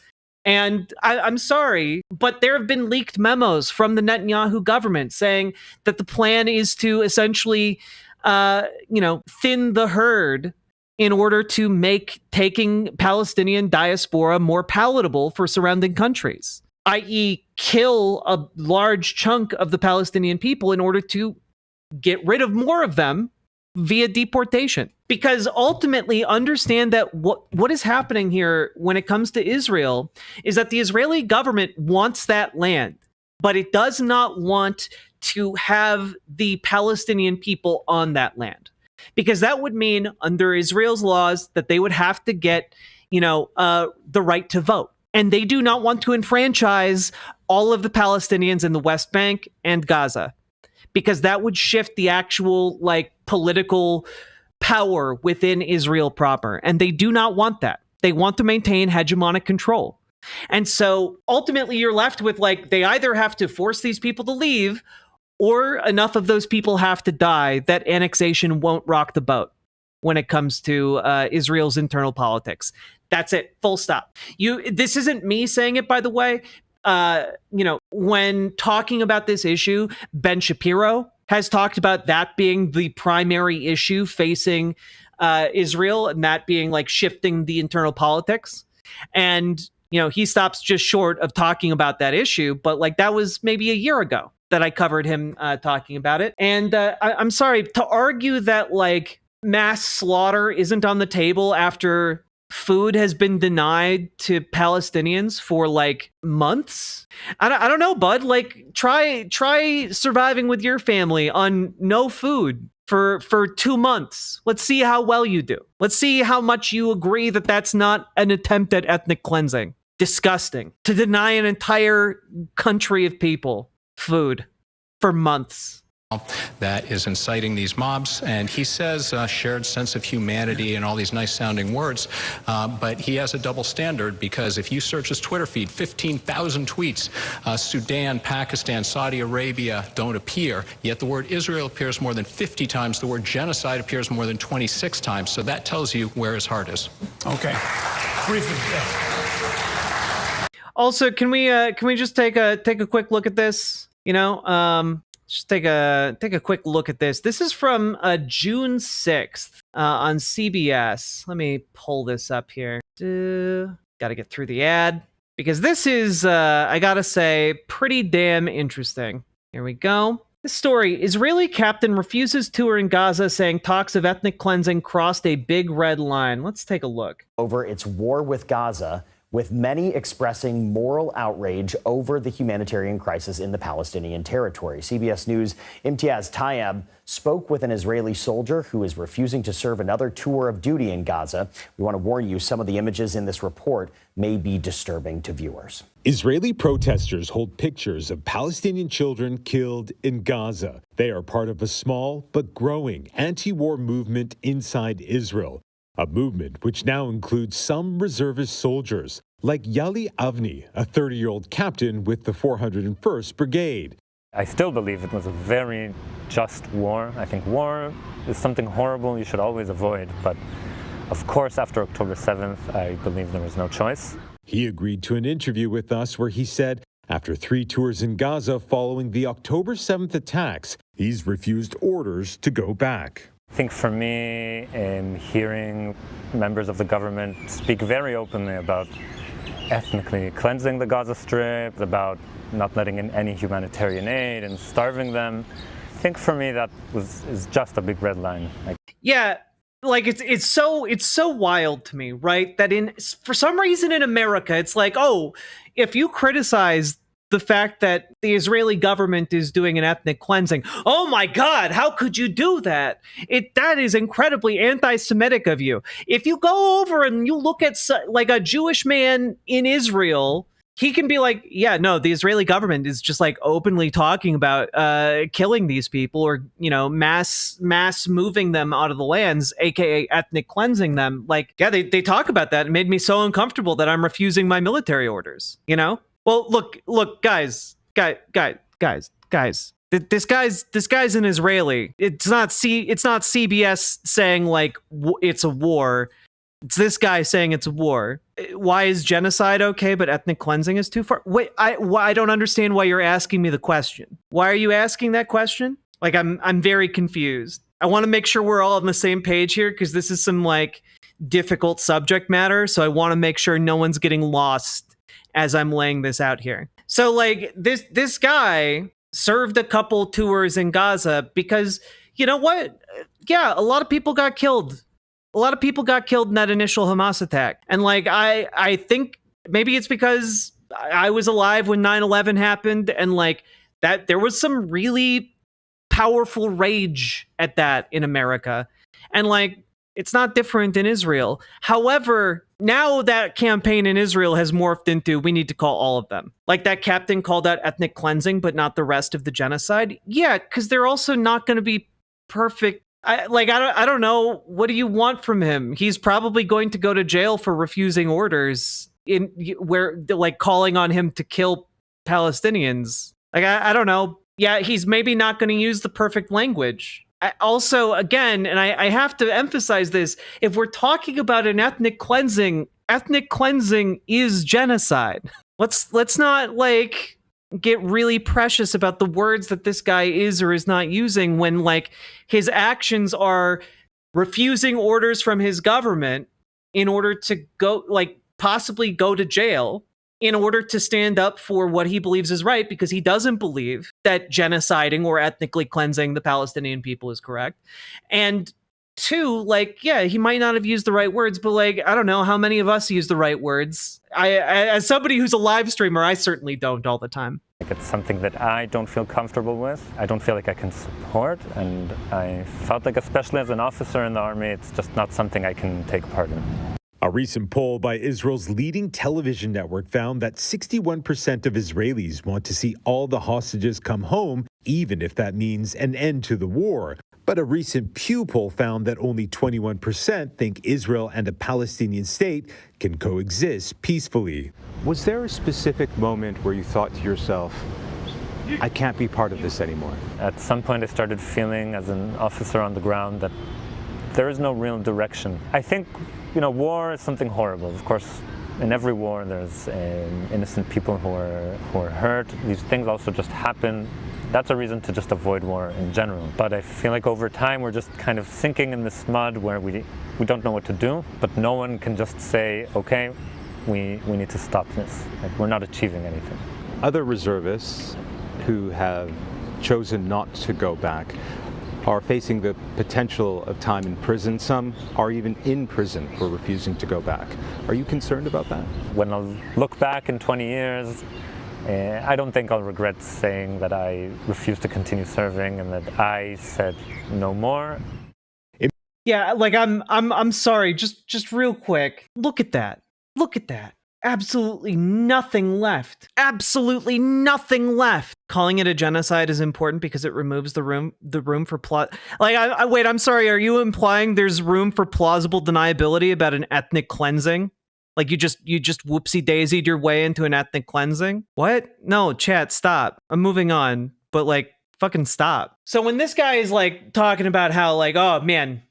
And I'm sorry, but there have been leaked memos from the Netanyahu government saying that the plan is to essentially, thin the herd in order to make taking Palestinian diaspora more palatable for surrounding countries, i.e. kill a large chunk of the Palestinian people in order to get rid of more of them via deportation. Because ultimately, understand that what is happening here when it comes to Israel is that the Israeli government wants that land, but it does not want to have the Palestinian people on that land. Because that would mean, under Israel's laws, that they would have to get, the right to vote. And they do not want to enfranchise all of the Palestinians in the West Bank and Gaza, because that would shift the actual, political power within Israel proper. And they do not want that. They want to maintain hegemonic control. And so ultimately you're left with, they either have to force these people to leave, or enough of those people have to die that annexation won't rock the boat when it comes to Israel's internal politics. That's it. Full stop. This isn't me saying it, by the way. When talking about this issue, Ben Shapiro has talked about that being the primary issue facing Israel, and that being shifting the internal politics. And, he stops just short of talking about that issue. But that was maybe a year ago that I covered him talking about it. And I'm sorry, to argue that mass slaughter isn't on the table after food has been denied to Palestinians for months. I don't know, bud. Try surviving with your family on no food for 2 months. Let's see how well you do. Let's see how much you agree that that's not an attempt at ethnic cleansing. Disgusting. To deny an entire country of people food for months. That is inciting these mobs, and he says shared sense of humanity and all these nice sounding words, but he has a double standard, because if you search his Twitter feed, 15,000 tweets, Sudan, Pakistan, Saudi Arabia don't appear, yet the word Israel appears more than 50 times, the word genocide appears more than 26 times, so that tells you where his heart is. Okay. Briefly, yes. Also, can we just take a quick look at this? Just take a quick look at this. This is from June 6th on CBS. Let me pull this up here. Got to get through the ad, because this is, I gotta say, pretty damn interesting. Here we go. This story: Israeli captain refuses tour in Gaza, saying talks of ethnic cleansing crossed a big red line. Let's take a look. Over its war with Gaza, with many expressing moral outrage over the humanitarian crisis in the Palestinian territory. CBS News' Imtiaz Tayeb spoke with an Israeli soldier who is refusing to serve another tour of duty in Gaza. We want to warn you, some of the images in this report may be disturbing to viewers. Israeli protesters hold pictures of Palestinian children killed in Gaza. They are part of a small but growing anti-war movement inside Israel. A movement which now includes some reservist soldiers, like Yali Avni, a 30-year-old captain with the 401st Brigade. I still believe it was a very just war. I think war is something horrible you should always avoid. But of course, after October 7th, I believe there was no choice. He agreed to an interview with us where he said, after 3 tours in Gaza following the October 7th attacks, he's refused orders to go back. I think for me, hearing members of the government speak very openly about ethnically cleansing the Gaza Strip, about not letting in any humanitarian aid and starving them, I think for me that is just a big red line. Yeah, it's so wild to me, right? That for some reason in America, it's if you criticize the fact that the Israeli government is doing an ethnic cleansing. Oh my God, how could you do that? That is incredibly anti-Semitic of you. If you go over and you look at like a Jewish man in Israel, he can be like, yeah, no, the Israeli government is just like openly talking about killing these people, or, you know, mass moving them out of the lands, aka ethnic cleansing them. Like, yeah, they talk about that. It made me so uncomfortable that I'm refusing my military orders, you know? Well, look, guys. This guy's an Israeli. It's not CBS saying like it's a war. It's this guy saying it's a war. Why is genocide okay, but ethnic cleansing is too far? Wait, I don't understand why you're asking me the question. Why are you asking that question? Like, I'm very confused. I want to make sure we're all on the same page here, because this is some like difficult subject matter. So I want to make sure no one's getting lost as I'm laying this out here. So like this guy served a couple tours in Gaza because, you know what? Yeah, a lot of people got killed. A lot of people got killed in that initial Hamas attack. And like, I think maybe it's because I was alive when 9/11 happened, and like that there was some really powerful rage at that in America. And like, it's not different in Israel. However, now that campaign in Israel has morphed into, we need to call all of them. Like that captain called out ethnic cleansing, but not the rest of the genocide. Yeah, because they're also not going to be perfect. I don't know. What do you want from him? He's probably going to go to jail for refusing orders where like calling on him to kill Palestinians. Like, I don't know. Yeah, he's maybe not going to use the perfect language. Also, again, and I have to emphasize this, if we're talking about an ethnic cleansing is genocide. Let's not like get really precious about the words that this guy is or is not using when like his actions are refusing orders from his government in order to go, like, possibly go to jail in order to stand up for what he believes is right, because he doesn't believe that genociding or ethnically cleansing the Palestinian people is correct. And two, like, yeah, he might not have used the right words, but like, I don't know how many of us use the right words. I as somebody who's a live streamer, I certainly don't all the time. It's something that I don't feel comfortable with. I don't feel like I can support, and I felt like, especially as an officer in the army, it's just not something I can take part in. A recent poll by Israel's leading television network found that 61% of Israelis want to see all the hostages come home, even if that means an end to the war. But a recent Pew poll found that only 21% think Israel and a Palestinian state can coexist peacefully. Was there a specific moment where you thought to yourself, I can't be part of this anymore? At some point I started feeling, as an officer on the ground, that there is no real direction. I think, you know, war is something horrible. Of course, in every war there's innocent people who are hurt. These things also just happen. That's a reason to just avoid war in general. But I feel like over time we're just kind of sinking in this mud where we don't know what to do, but no one can just say, okay, we need to stop this. Like, we're not achieving anything. Other reservists who have chosen not to go back are facing the potential of time in prison. Some are even in prison for refusing to go back. Are you concerned about that? When I look back in 20 years, I don't think I'll regret saying that I refused to continue serving and that I said no more. Yeah, like I'm sorry, just real quick. Look at that. Look at that. Absolutely nothing left. Absolutely nothing left. Calling it a genocide is important because it removes the room for plot. Like, wait, I'm sorry. Are you implying there's room for plausible deniability about an ethnic cleansing? Like you just whoopsie daisied your way into an ethnic cleansing? What? No, chat, stop. I'm moving on, but like, fucking stop. So when this guy is like talking about how like, oh man,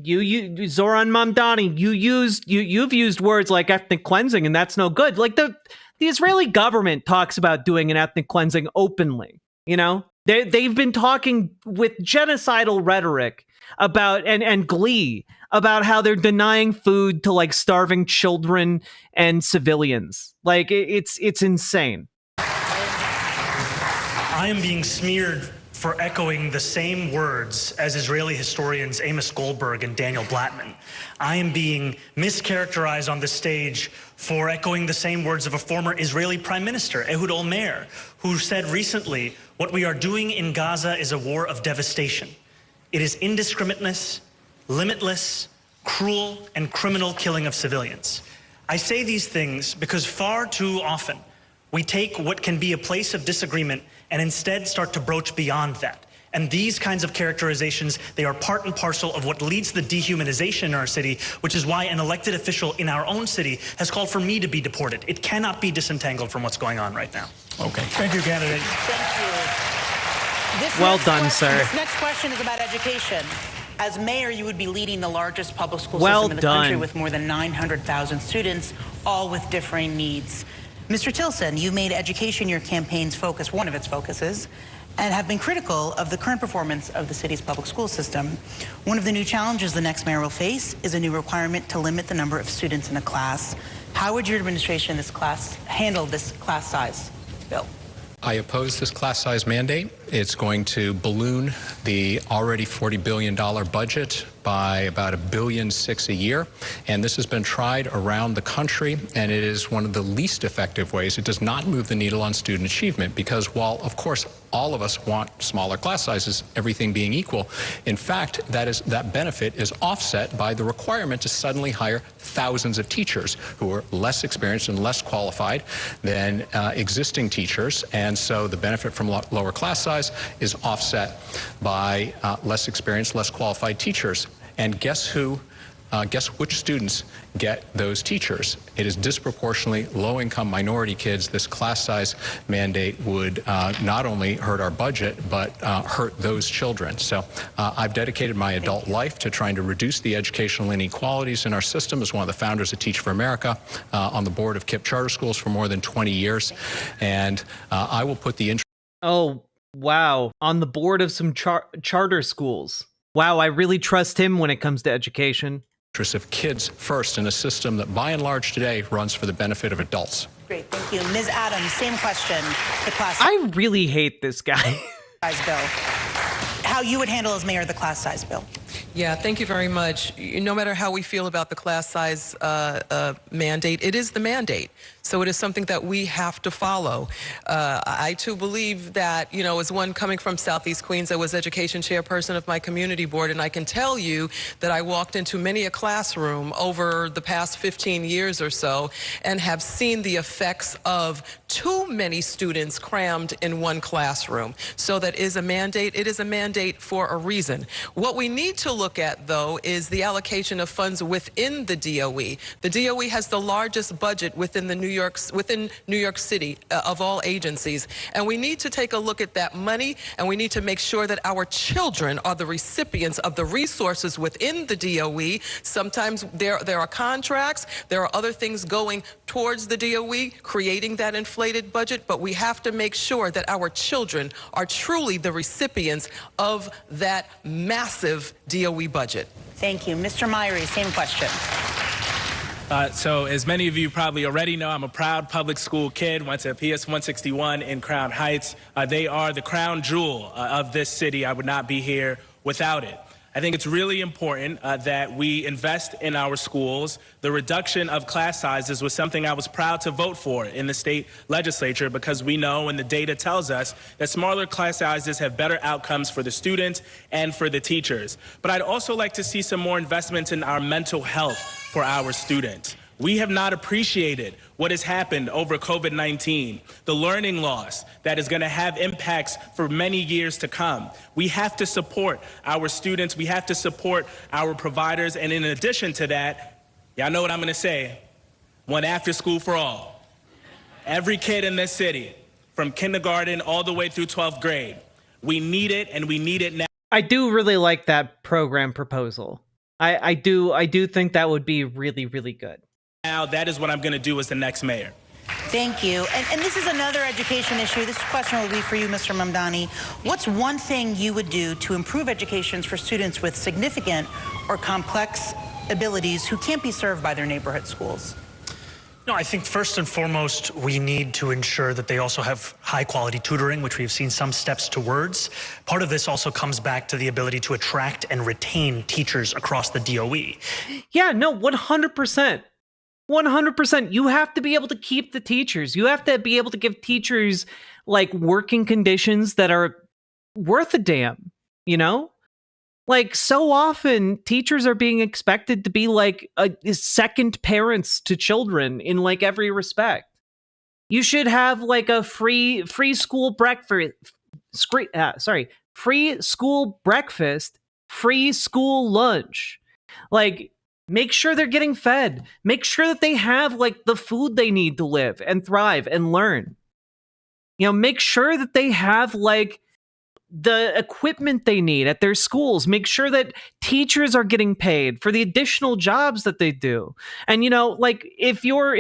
you Zohran Mamdani, you've used words like ethnic cleansing and that's no good. Like the Israeli government talks about doing an ethnic cleansing openly. You know, they've been talking with genocidal rhetoric about and glee about how they're denying food to like starving children and civilians. Like it's insane. I am being smeared for echoing the same words as Israeli historians Amos Goldberg and Daniel Blattman. I am being mischaracterized on the stage for echoing the same words of a former Israeli Prime Minister, Ehud Olmert, who said recently, "What we are doing in Gaza is a war of devastation. It is indiscriminate, limitless, cruel, and criminal killing of civilians." I say these things because far too often we take what can be a place of disagreement and instead start to broach beyond that. And these kinds of characterizations, they are part and parcel of what leads to the dehumanization in our city, which is why an elected official in our own city has called for me to be deported. It cannot be disentangled from what's going on right now. Okay. Thank you, candidate. Thank you. Well done, sir. This next question is about education. As mayor, you would be leading the largest public school Well system in the done. country with more than 900,000 students, all with differing needs. Mr. Tilson, you made education your campaign's focus, one of its focuses, and have been critical of the current performance of the city's public school system. One of the new challenges the next mayor will face is a new requirement to limit the number of students in a class. How would your administration handle this class size bill? I oppose this class size mandate. It's going to balloon the already $40 billion budget by about $1.6 billion a year. And this has been tried around the country, and it is one of the least effective ways. It does not move the needle on student achievement because while, of course, all of us want smaller class sizes, everything being equal, in fact, that benefit is offset by the requirement to suddenly hire thousands of teachers who are less experienced and less qualified than existing teachers. And so the benefit from lower class size is offset by less experienced, less qualified teachers. And guess which students get those teachers? It is disproportionately low-income minority kids. This class size mandate would not only hurt our budget, but hurt those children. So I've dedicated my adult life to trying to reduce the educational inequalities in our system as one of the founders of Teach for America, on the board of KIPP charter schools for more than 20 years. And I will put the interest... Oh, wow. On the board of some charter schools. Wow, I really trust him when it comes to education. Of kids first in a system that by and large today runs for the benefit of adults. Great, thank you. Ms. Adams, same question. The class I really hate this guy. size bill. How you would handle as mayor the class size bill? Yeah, thank you very much. No matter how we feel about the class size mandate, it is the mandate. So it is something that we have to follow. I too believe that, you know, as one coming from Southeast Queens, I was education chairperson of my community board, and I can tell you that I walked into many a classroom over the past 15 years or so and have seen the effects of too many students crammed in one classroom. So that is a mandate. It is a mandate for a reason. What we need to look at, though, is the allocation of funds within the DOE. The DOE has the largest budget within New York City of all agencies, and we need to take a look at that money, and we need to make sure that our children are the recipients of the resources within the DOE. Sometimes there are contracts, there are other things going towards the DOE, creating that inflated budget, but we have to make sure that our children are truly the recipients of that massive DOE budget. Thank you. Mr. Myrie, same question. So as many of you probably already know, I'm a proud public school kid, went to PS 161 in Crown Heights. They are the crown jewel of this city. I would not be here without it. I think it's really important that we invest in our schools. The reduction of class sizes was something I was proud to vote for in the state legislature because we know and the data tells us that smaller class sizes have better outcomes for the students and for the teachers. But I'd also like to see some more investments in our mental health for our students. We have not appreciated what has happened over COVID-19, the learning loss that is going to have impacts for many years to come. We have to support our students. We have to support our providers. And in addition to that, y'all know what I'm going to say, one after school for all. Every kid in this city, from kindergarten all the way through 12th grade, we need it, and we need it now. I do really like that program proposal. I do think that would be really, really good. Now, that is what I'm going to do as the next mayor. Thank you. And this is another education issue. This question will be for you, Mr. Mamdani. What's one thing you would do to improve education for students with significant or complex abilities who can't be served by their neighborhood schools? No, I think first and foremost, we need to ensure that they also have high-quality tutoring, which we have seen some steps towards. Part of this also comes back to the ability to attract and retain teachers across the DOE. Yeah, no, 100%. 100%. You have to be able to keep the teachers. You have to be able to give teachers, like, working conditions that are worth a damn, you know? Like, so often teachers are being expected to be like second parents to children in like every respect. You should have like a free school breakfast, free school breakfast, free school lunch. Like, make sure they're getting fed. Make sure that they have like the food they need to live and thrive and learn. You know, make sure that they have like the equipment they need at their schools. Make sure that teachers are getting paid for the additional jobs that they do. And, you know, like if your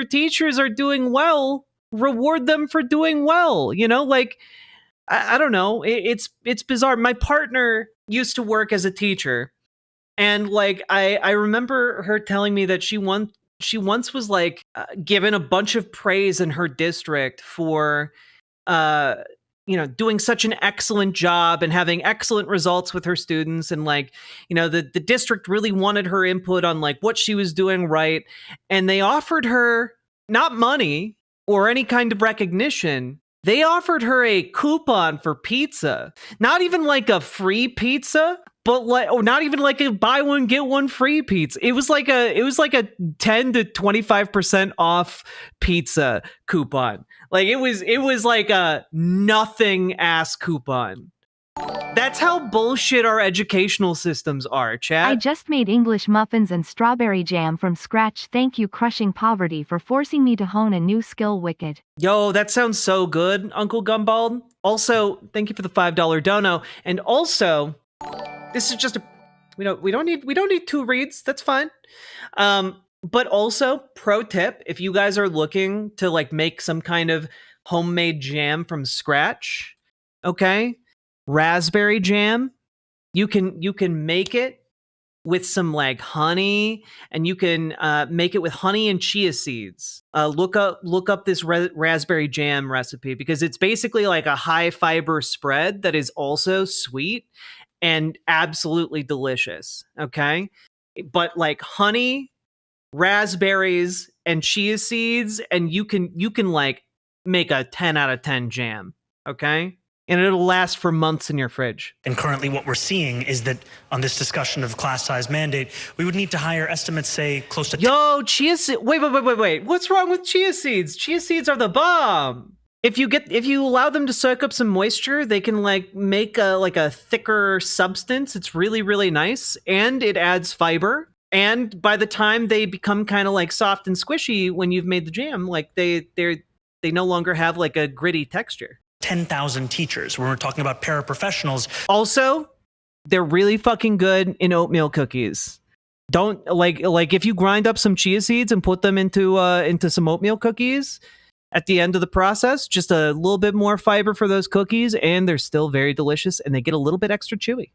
teachers are doing well, reward them for doing well. You know, like, I don't know. It's bizarre. My partner used to work as a teacher. And like, I remember her telling me that she once was like given a bunch of praise in her district for, you know, doing such an excellent job and having excellent results with her students. And like, you know, the district really wanted her input on like what she was doing right. And they offered her not money or any kind of recognition. They offered her a coupon for pizza, not even like a free pizza, but like, or not even like a buy one, get one free pizza. It was like a 10 to 25% off pizza coupon. Like it was like a nothing ass coupon. That's how bullshit our educational systems are, Chad. I just made English muffins and strawberry jam from scratch. Thank you, Crushing Poverty, for forcing me to hone a new skill. Wicked. Yo, that sounds so good, Uncle Gumbald. Also, thank you for the $5 dono. And also, this is just a we don't need two reads. That's fine. But also, pro tip, if you guys are looking to like make some kind of homemade jam from scratch, okay? Raspberry jam, you can make it with some like honey, and you can make it with honey and chia seeds. Look up this raspberry jam recipe, because it's basically like a high fiber spread that is also sweet and absolutely delicious. Okay, but like honey, raspberries, and chia seeds, and you can like make a 10 out of 10 jam. Okay. And it'll last for months in your fridge. And currently what we're seeing is that on this discussion of class size mandate, we would need to hire, estimates say, close to... chia seeds. Wait. What's wrong with chia seeds? Chia seeds are the bomb. If you allow them to soak up some moisture, they can like make a thicker substance. It's really, really nice. And it adds fiber. And by the time they become kind of like soft and squishy when you've made the jam, like they no longer have like a gritty texture. 10,000 teachers when we're talking about paraprofessionals. Also, they're really fucking good in oatmeal cookies. Don't like if you grind up some chia seeds and put them into some oatmeal cookies at the end of the process, just a little bit more fiber for those cookies, and they're still very delicious, and they get a little bit extra chewy.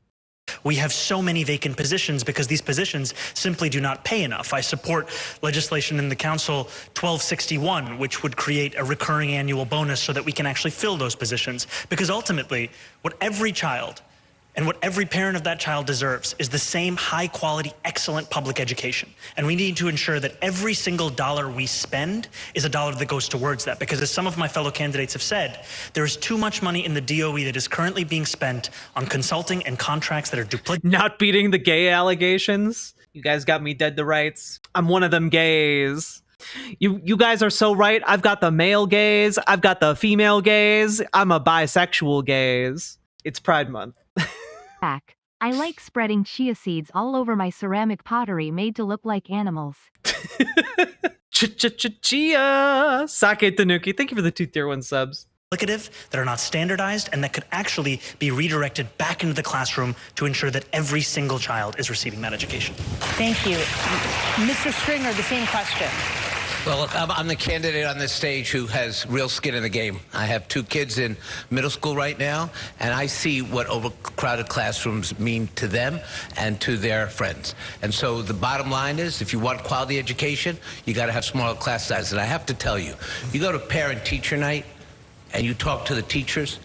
We have so many vacant positions because these positions simply do not pay enough. I support legislation in the council 1261, which would create a recurring annual bonus so that we can actually fill those positions. Because ultimately, what every child and what every parent of that child deserves is the same high quality, excellent public education. And we need to ensure that every single dollar we spend is a dollar that goes towards that. Because as some of my fellow candidates have said, there is too much money in the DOE that is currently being spent on consulting and contracts that are duplicated. Not beating the gay allegations. You guys got me dead to rights. I'm one of them gays. You guys are so right. I've got the male gays. I've got the female gays. I'm a bisexual gays. It's Pride Month. I like spreading chia seeds all over my ceramic pottery made to look like animals. Chia! Sake Tanuki, thank you for the 2 tier 1 subs. That are not standardized and that could actually be redirected back into the classroom to ensure that every single child is receiving that education. Thank you. Mr. Stringer, the same question. Well, I'm the candidate on this stage who has real skin in the game. I have 2 kids in middle school right now, and I see what overcrowded classrooms mean to them and to their friends. And so the bottom line is, if you want quality education, you got to have smaller class sizes. And I have to tell you, you go to parent-teacher night and you talk to the teachers,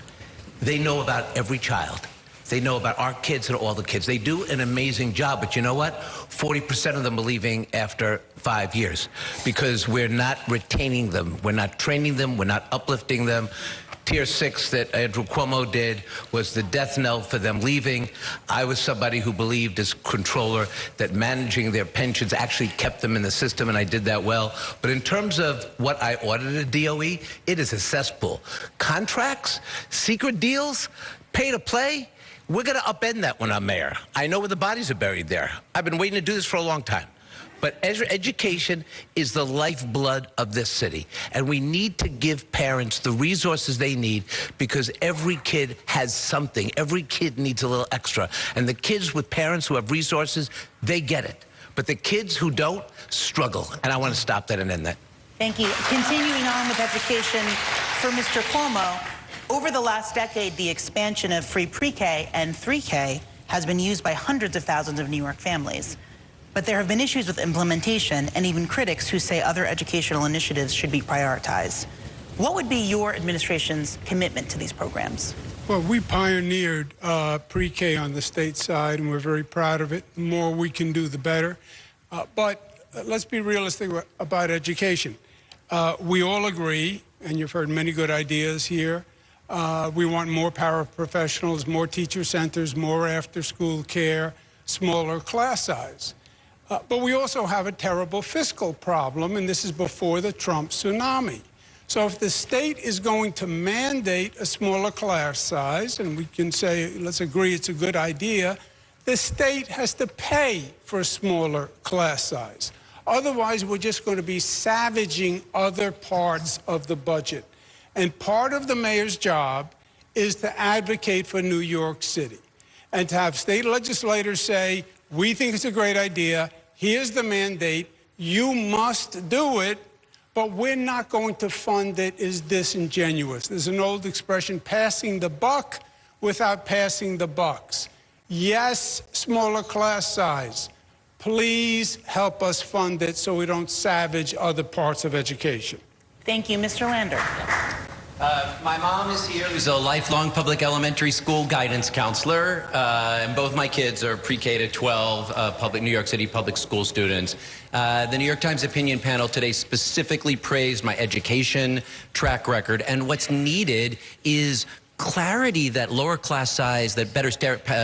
they know about every child. They know about our kids and all the kids. They do an amazing job, but you know what? 40% of them are leaving after 5 years because we're not retaining them. We're not training them. We're not uplifting them. Tier 6 that Andrew Cuomo did was the death knell for them leaving. I was somebody who believed as controller that managing their pensions actually kept them in the system, and I did that well. But in terms of what I ordered at DOE, it is a cesspool. Contracts, secret deals, pay to play. We're going to upend that when I'm mayor. I know where the bodies are buried there. I've been waiting to do this for a long time. But education is the lifeblood of this city. And we need to give parents the resources they need because every kid has something. Every kid needs a little extra. And the kids with parents who have resources, they get it. But the kids who don't struggle. And I want to stop that and end that. Thank you. Continuing on with education for Mr. Cuomo. Over the last decade, the expansion of free pre-K and 3K has been used by hundreds of thousands of New York families. But there have been issues with implementation and even critics who say other educational initiatives should be prioritized. What would be your administration's commitment to these programs? Well, we pioneered pre-K on the state side, and we're very proud of it. The more we can do, the better. But let's be realistic about education. We all agree, and you've heard many good ideas here. We want more paraprofessionals, more teacher centers, more after-school care, smaller class size. But we also have a terrible fiscal problem, and this is before the Trump tsunami. So if the state is going to mandate a smaller class size, and we can say, let's agree it's a good idea, the state has to pay for a smaller class size. Otherwise, we're just going to be savaging other parts of the budget. And part of the mayor's job is to advocate for New York City and to have state legislators say, we think it's a great idea, here's the mandate, you must do it, but we're not going to fund it is disingenuous. There's an old expression, passing the buck without passing the bucks. Yes, smaller class size. Please help us fund it so we don't savage other parts of education. Thank you. Mr. Lander. My mom is here, who's a lifelong public elementary school guidance counselor, and both my kids are pre-K to 12 public New York City public school students. The New York Times opinion panel today specifically praised my education track record, and what's needed is clarity that lower class size, that better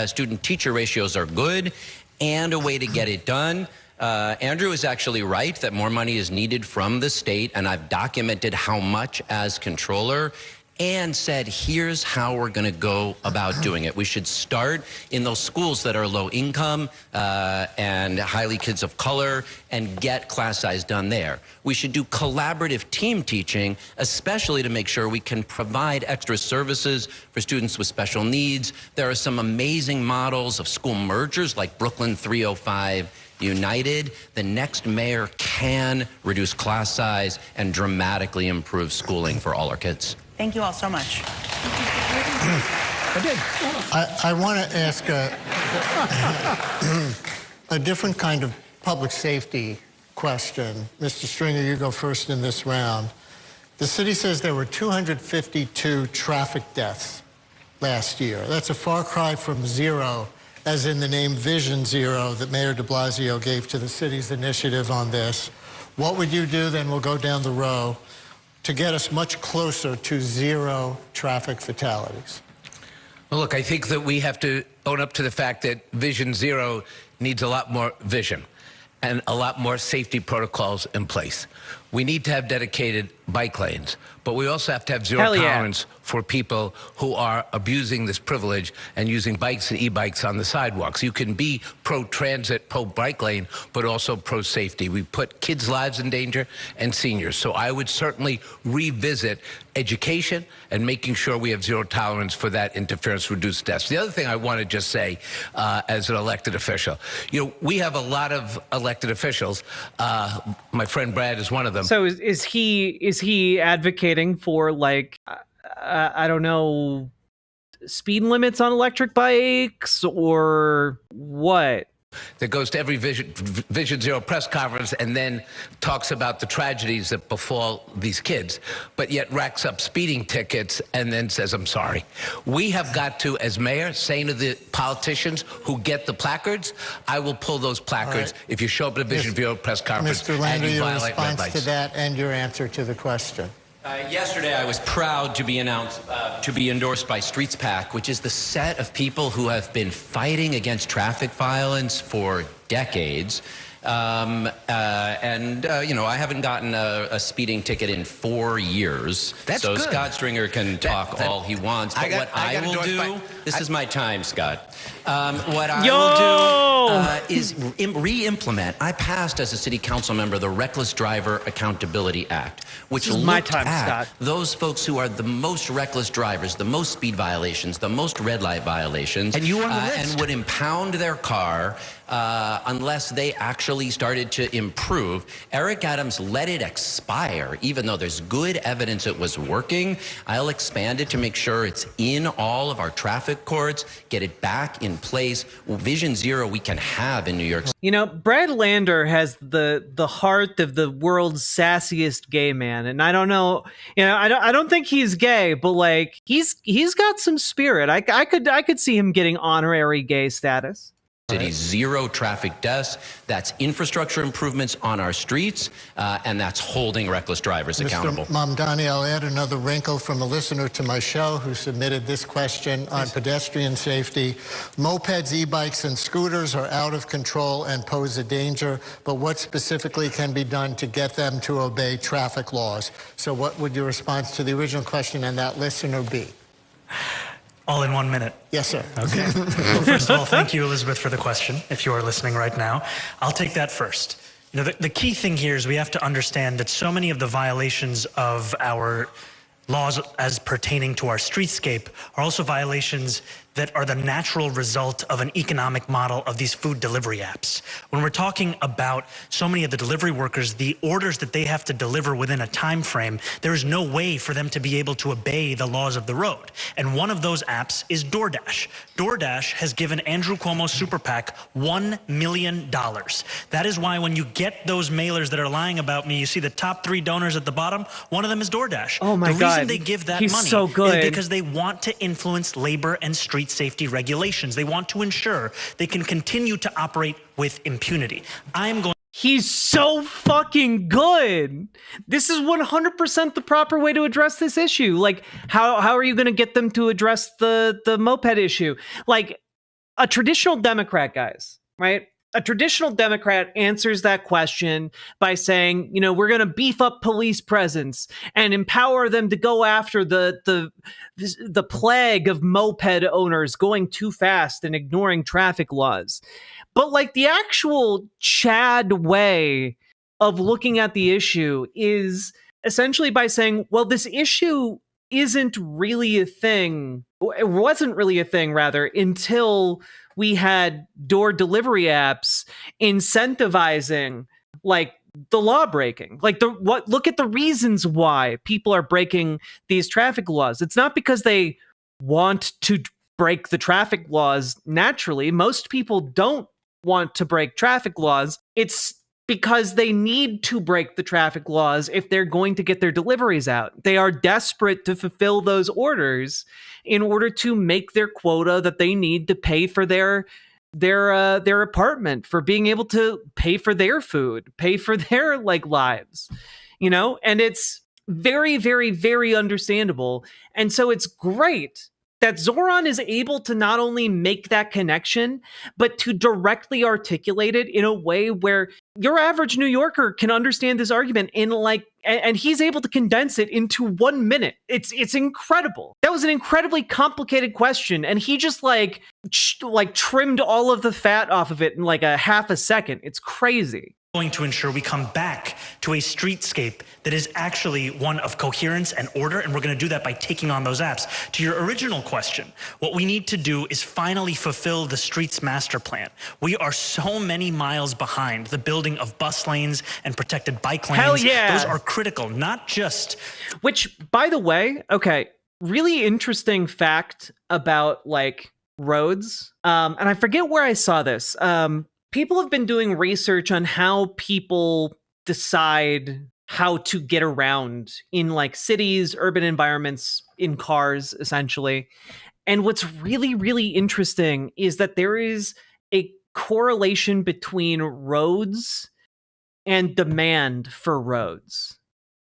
student-teacher ratios are good, and a way to get it done. Andrew is actually right that more money is needed from the state, and I've documented how much as controller and said, here's how we're going to go about doing it. We should start in those schools that are low income and highly kids of color and get class size done there. We should do collaborative team teaching, especially to make sure we can provide extra services for students with special needs. There are some amazing models of school mergers like Brooklyn 305 United. The next mayor can reduce class size and dramatically improve schooling for all our kids. Thank you all so much. I want to ask a different kind of public safety question. Mr. Stringer, you go first in this round. The city says there were 252 traffic deaths last year. That's a far cry from zero, as in the name Vision Zero that Mayor de Blasio gave to the city's initiative on this. What would you do, then we'll go down the row, to get us much closer to zero traffic fatalities? Well, look, I think that we have to own up to the fact that Vision Zero needs a lot more vision and a lot more safety protocols in place. We need to have dedicated bike lanes, but we also have to have zero tolerance for people who are abusing this privilege and using bikes and e-bikes on the sidewalks. You can be pro-transit, pro-bike lane, but also pro-safety. We put kids' lives in danger and seniors. So I would certainly revisit education and making sure we have zero tolerance for that interference, reduced deaths. The other thing I want to just say as an elected official, you know, we have a lot of elected officials. My friend Brad is one of them. them. So is he advocating for, like, I don't know, speed limits on electric bikes or what? That goes to every Vision Zero press conference and then talks about the tragedies that befall these kids, but yet racks up speeding tickets and then says, I'm sorry. We have got to, as mayor, saying to the politicians who get the placards, I will pull those placards if you show up at a Vision Zero press conference Mr. Lander, and you your violate red response lights. to that and your answer to the question. Yesterday, I was proud to be endorsed by Streets PAC, which is the set of people who have been fighting against traffic violence for decades. You know, I haven't gotten a speeding ticket in 4 years. That's so good. Scott Stringer can talk all he wants. But what I will do, this is my time, Scott. What I will do is re-implement. I passed as a city council member the Reckless Driver Accountability Act, which looked at those folks who are the most reckless drivers, the most speed violations, the most red light violations, and you were on the list. and would impound their car unless they actually started to improve. Eric Adams let it expire, even though there's good evidence it was working. I'll expand it to make sure it's in all of our traffic courts, get it back in place. Vision Zero we can have in New York City. You know, Brad Lander has the heart of the world's sassiest gay man, and I don't know, you know, I don't think he's gay, but like he's got some spirit. I could see him getting honorary gay status. City, zero traffic deaths. That's infrastructure improvements on our streets, and that's holding reckless drivers accountable. Mr. Mamdani, I'll add another wrinkle from a listener to my show who submitted this question on pedestrian safety. Mopeds, e-bikes, and scooters are out of control and pose a danger, but what specifically can be done to get them to obey traffic laws? So what would your response to the original question and that listener be? All in 1 minute. Yes, sir. Okay. Well, first of all, thank you, Elizabeth, for the question, if you are listening right now. I'll take that first. You know, the key thing here is we have to understand that so many of the violations of our laws as pertaining to our streetscape are also violations that are the natural result of an economic model of these food delivery apps. When we're talking about so many of the delivery workers, the orders that they have to deliver within a time frame, there is no way for them to be able to obey the laws of the road. And one of those apps is DoorDash. DoorDash has given Andrew Cuomo's super PAC $1 million. That is why when you get those mailers that are lying about me, you see the top 3 donors at the bottom, one of them is DoorDash. Oh my God. The reason they give that He's money so good. is because they want to influence labor and street safety regulations. They want to ensure they can continue to operate with impunity. He's so fucking good. This is 100% the proper way to address this issue. Like, how are you going to get them to address the moped issue? Like, a traditional Democrat, guys, right? A traditional Democrat answers that question by saying, you know, we're going to beef up police presence and empower them to go after the plague of moped owners going too fast and ignoring traffic laws. But like the actual Chad way of looking at the issue is essentially by saying, well, this issue isn't really a thing. It wasn't really a thing, rather, until we had door delivery apps incentivizing like the law breaking. Like look at the reasons why people are breaking these traffic laws. It's not because they want to break the traffic laws naturally. Most people don't want to break traffic laws. It's because they need to break the traffic laws if they're going to get their deliveries out. They are desperate to fulfill those orders in order to make their quota that they need to pay for their apartment, for being able to pay for their food, pay for their like lives, you know? And it's very, very, very understandable. And so it's great that Zohran is able to not only make that connection, but to directly articulate it in a way where your average New Yorker can understand this argument in like, and he's able to condense it into 1 minute. It's incredible. That was an incredibly complicated question, and he just like trimmed all of the fat off of it in like a half a second. It's crazy. going to ensure we come back to a streetscape that is actually one of coherence and order, and we're going to do that by taking on those apps. To your original question, what we need to do is finally fulfill the streets master plan. We are so many miles behind the building of bus lanes and protected bike lanes. Hell yeah. Those are critical, not just... Which, by the way, okay, really interesting fact about, like, roads. And I forget where I saw this. People have been doing research on how people decide how to get around in like cities, urban environments, in cars, essentially. And what's really, really interesting is that there is a correlation between roads and demand for roads.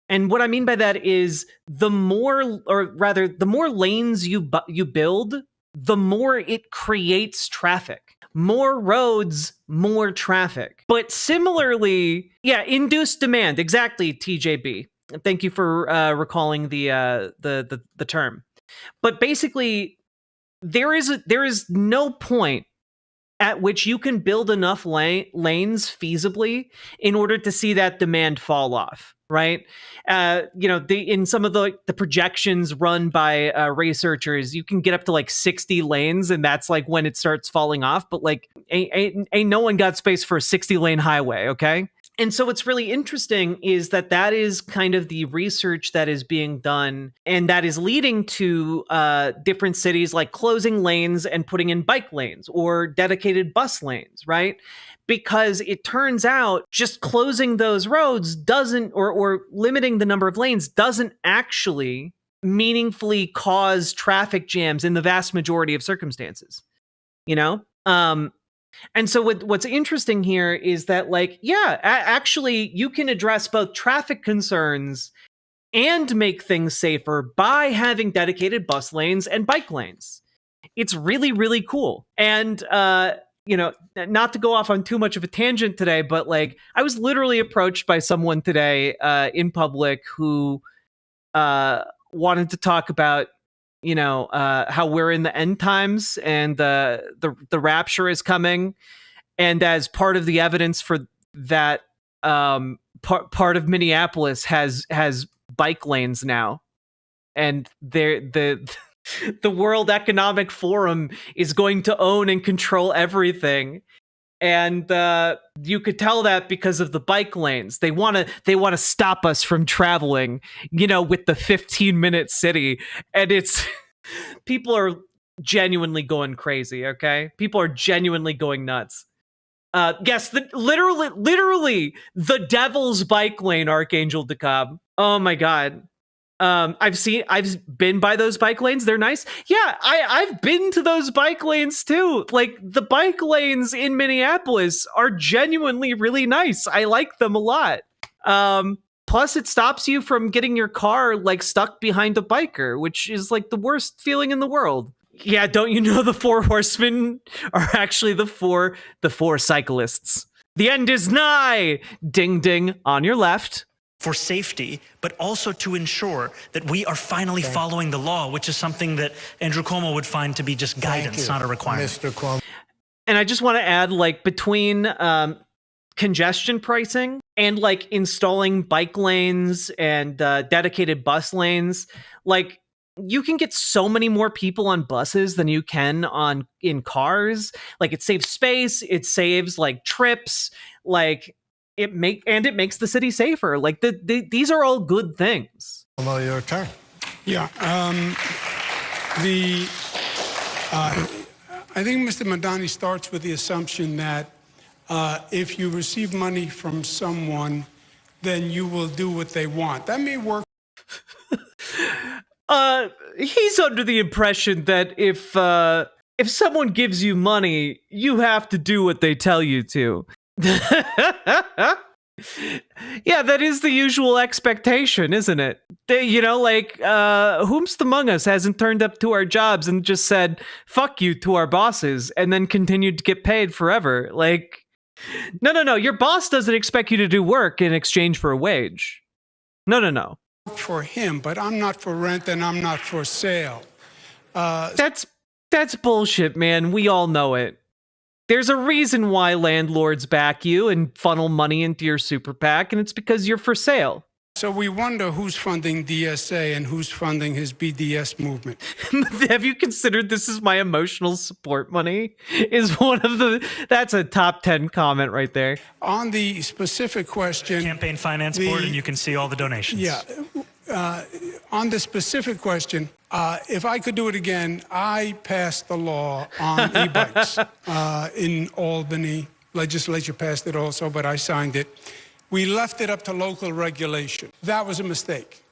And what I mean by that is the more, or rather, the more lanes you build, the more it creates traffic. More roads, more traffic. But similarly, yeah, induced demand. Exactly, TJB. Thank you for recalling the term. But basically, there is no point at which you can build enough lanes feasibly in order to see that demand fall off. Right? In some of the projections run by researchers, you can get up to like 60 lanes, and that's like when it starts falling off. But like, ain't no one got space for a 60-lane highway, okay? And so what's really interesting is that is kind of the research that is being done, and that is leading to different cities like closing lanes and putting in bike lanes or dedicated bus lanes, right? Because it turns out just closing those roads doesn't, or limiting the number of lanes doesn't actually meaningfully cause traffic jams in the vast majority of circumstances, you know? And so what's interesting here is that, like, yeah, actually you can address both traffic concerns and make things safer by having dedicated bus lanes and bike lanes. It's really, really cool. And, not to go off on too much of a tangent today, but like I was literally approached by someone today in public who wanted to talk about, how we're in the end times and the rapture is coming. And as part of the evidence for that, part of Minneapolis has bike lanes now. And the World Economic Forum is going to own and control everything. And you could tell that because of the bike lanes. They want to stop us from traveling, with the 15-minute city. And it's people are genuinely going crazy, okay? People are genuinely going nuts. Yes, literally the devil's bike lane, Archangel DeKalb. Oh my God. I've been by those bike lanes. They're nice. Yeah, I've been to those bike lanes too. Like the bike lanes in Minneapolis are genuinely really nice. I like them a lot. Plus it stops you from getting your car like stuck behind a biker, which is like the worst feeling in the world. Yeah, don't you know the 4 horsemen are actually the four cyclists? The end is nigh. Ding ding on your left. For safety, but also to ensure that we are finally following the law, which is something that Andrew Cuomo would find to be just guidance, not a requirement. Mr. Cuomo. And I just want to add, like, between congestion pricing and like installing bike lanes and dedicated bus lanes, like you can get so many more people on buses than you can in cars. Like it saves space, it saves like trips, like it makes the city safer. Like these are all good things. Well, your turn. Yeah. I think Mr. Mamdani starts with the assumption that if you receive money from someone, then you will do what they want. That may work. He's under the impression that if someone gives you money, you have to do what they tell you to. Yeah, that is the usual expectation, isn't it? Whomst among us hasn't turned up to our jobs and just said, fuck you to our bosses, and then continued to get paid forever? Like, no. Your boss doesn't expect you to do work in exchange for a wage. No. For him, but I'm not for rent and I'm not for sale. That's bullshit, man. We all know it. There's a reason why landlords back you and funnel money into your super PAC, and it's because you're for sale. So we wonder who's funding DSA and who's funding his BDS movement. Have you considered this is my emotional support money? That's a top 10 comment right there. On the specific question... Campaign Finance Board, and you can see all the donations. Yeah. On the specific question, if I could do it again, I passed the law on e-bikes in Albany. Legislature passed it also, but I signed it. We left it up to local regulation. That was a mistake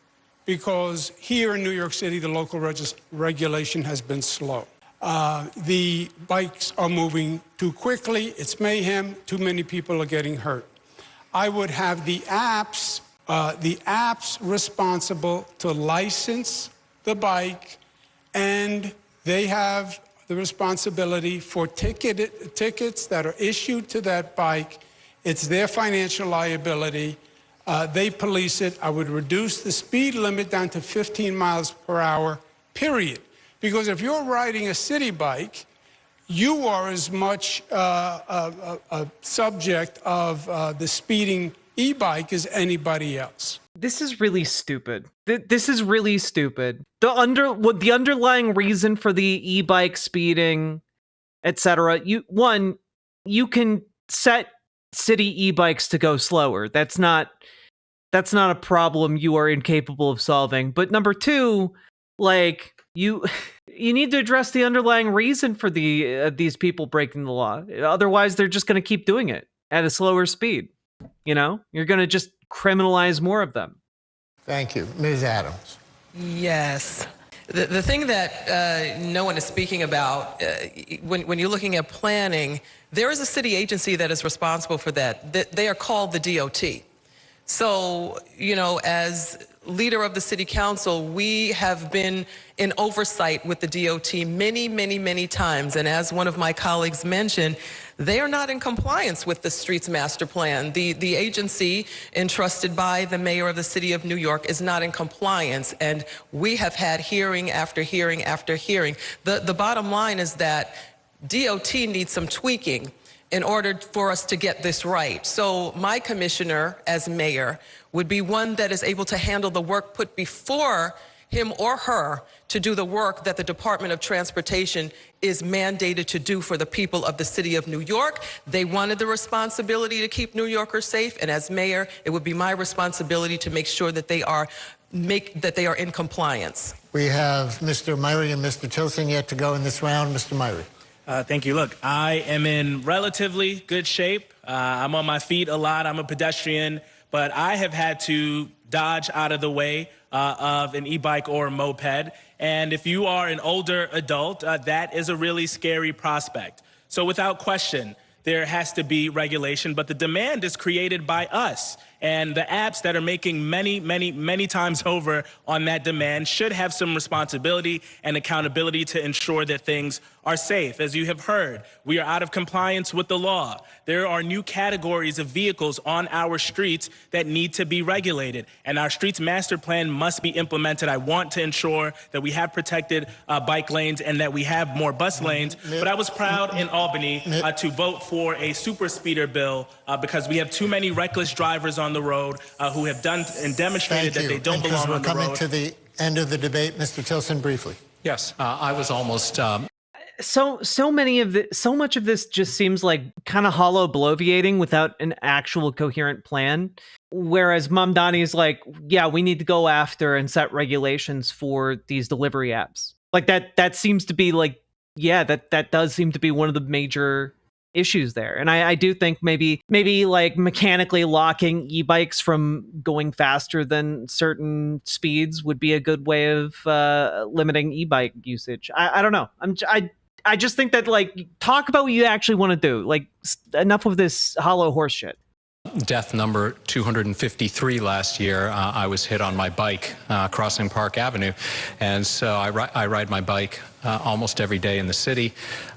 because here in New York City, the local regulation has been slow. The bikes are moving too quickly. It's mayhem. Too many people are getting hurt. I would have the apps responsible to license the bike, and they have the responsibility for tickets that are issued to that bike. It's their financial liability. They police it. I would reduce the speed limit down to 15 miles per hour, period. Because if you're riding a city bike, you are as much a subject of the speeding e-bike as anybody else. This is really stupid. This is really stupid. The underlying reason for the e-bike speeding, etc. You can set city e-bikes to go slower. That's not a problem you are incapable of solving. But number two, like you need to address the underlying reason for these people breaking the law. Otherwise, they're just going to keep doing it at a slower speed. You know, you're going to just criminalize more of them. Thank you. Ms. Adams. Yes. The thing that no one is speaking about, when you're looking at planning, there is a city agency that is responsible for that. They are called the DOT. So, you know, as leader of the city council, we have been in oversight with the DOT many, many, many times. And as one of my colleagues mentioned, they are not in compliance with the streets master plan. The agency entrusted by the mayor of the city of New York is not in compliance. And we have had hearing after hearing after hearing. The bottom line is that DOT needs some tweaking in order for us to get this right. So my commissioner as mayor would be one that is able to handle the work put before him or her to do the work that the Department of Transportation is mandated to do for the people of the city of New York. They wanted the responsibility to keep New Yorkers safe, and as mayor, it would be my responsibility to make sure that they are in compliance. We have Mr. Myrie and Mr. Tilson yet to go in this round. Mr. Myrie. Thank you. Look, I am in relatively good shape. I'm on my feet a lot. I'm a pedestrian, but I have had to dodge out of the way of an e-bike or a moped. And if you are an older adult, that is a really scary prospect. So without question, there has to be regulation, but the demand is created by us. And the apps that are making many, many, many times over on that demand should have some responsibility and accountability to ensure that things are safe. As you have heard, we are out of compliance with the law. There are new categories of vehicles on our streets that need to be regulated, and our streets master plan must be implemented. I want to ensure that we have protected bike lanes and that we have more bus lanes. But I was proud in Albany to vote for a super speeder bill because we have too many reckless drivers on the road who have done and demonstrated that they don't belong on the road. We're coming to the end of the debate. Mr. Tilson, briefly. Yes, I was almost... So much of this just seems like kind of hollow bloviating without an actual coherent plan. Whereas Mamdani is like, yeah, we need to go after and set regulations for these delivery apps. Like that seems to be like, yeah, that does seem to be one of the major issues there. And I do think maybe like mechanically locking e-bikes from going faster than certain speeds would be a good way of limiting e-bike usage. I don't know. I just think that, like, talk about what you actually want to do. Like, enough of this hollow horse shit. Death number 253 last year, I was hit on my bike crossing Park Avenue. And so I ride my bike almost every day in the city.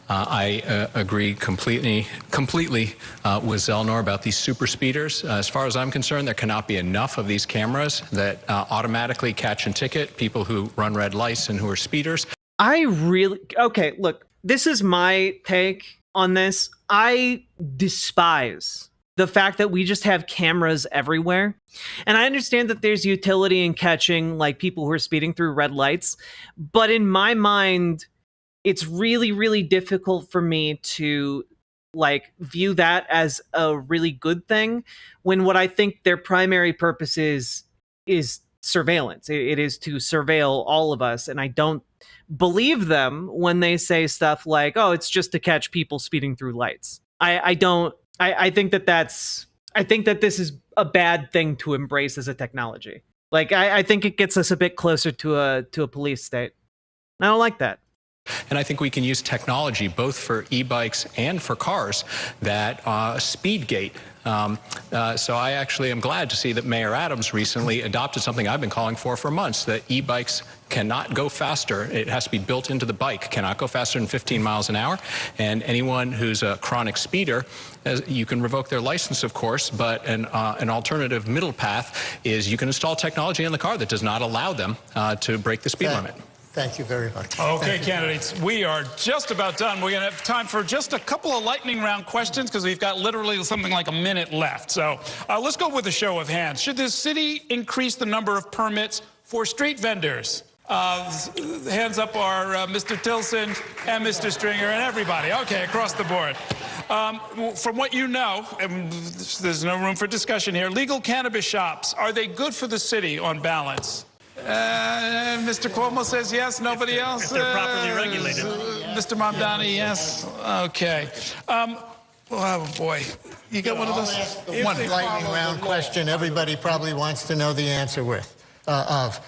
I agree completely with Zelnor about these super speeders. As far as I'm concerned, there cannot be enough of these cameras that automatically catch and ticket people who run red lights and who are speeders. Okay, look, this is my take on this. I despise the fact that we just have cameras everywhere. And I understand that there's utility in catching like people who are speeding through red lights. But in my mind, it's really, really difficult for me to like view that as a really good thing when what I think their primary purpose is surveillance. It is to surveil all of us. And I don't believe them when they say stuff like, oh, it's just to catch people speeding through lights. I think that this is a bad thing to embrace as a technology. Like, I think it gets us a bit closer to a police state. I don't like that. And I think we can use technology both for e-bikes and for cars that speed gate. So I actually am glad to see that Mayor Adams recently adopted something I've been calling for months, that e-bikes cannot go faster. It has to be built into the bike, cannot go faster than 15 miles an hour. And anyone who's a chronic speeder, you can revoke their license, of course, but an alternative middle path is you can install technology in the car that does not allow them to break the speed limit. Thank you very much. Okay, candidates, we are just about done. We're going to have time for just a couple of lightning round questions because we've got literally something like a minute left. So let's go with a show of hands. Should the city increase the number of permits for street vendors? Hands up are Mr. Tilson and Mr. Stringer and everybody. Okay, across the board. From what you know, and there's no room for discussion here, legal cannabis shops, are they good for the city on balance? Mr. Cuomo says yes. Nobody else? If they're properly regulated. Mr. Mamdani, yes. Okay. Oh, boy. You got one of those? One lightning round question everybody probably wants to know the answer of.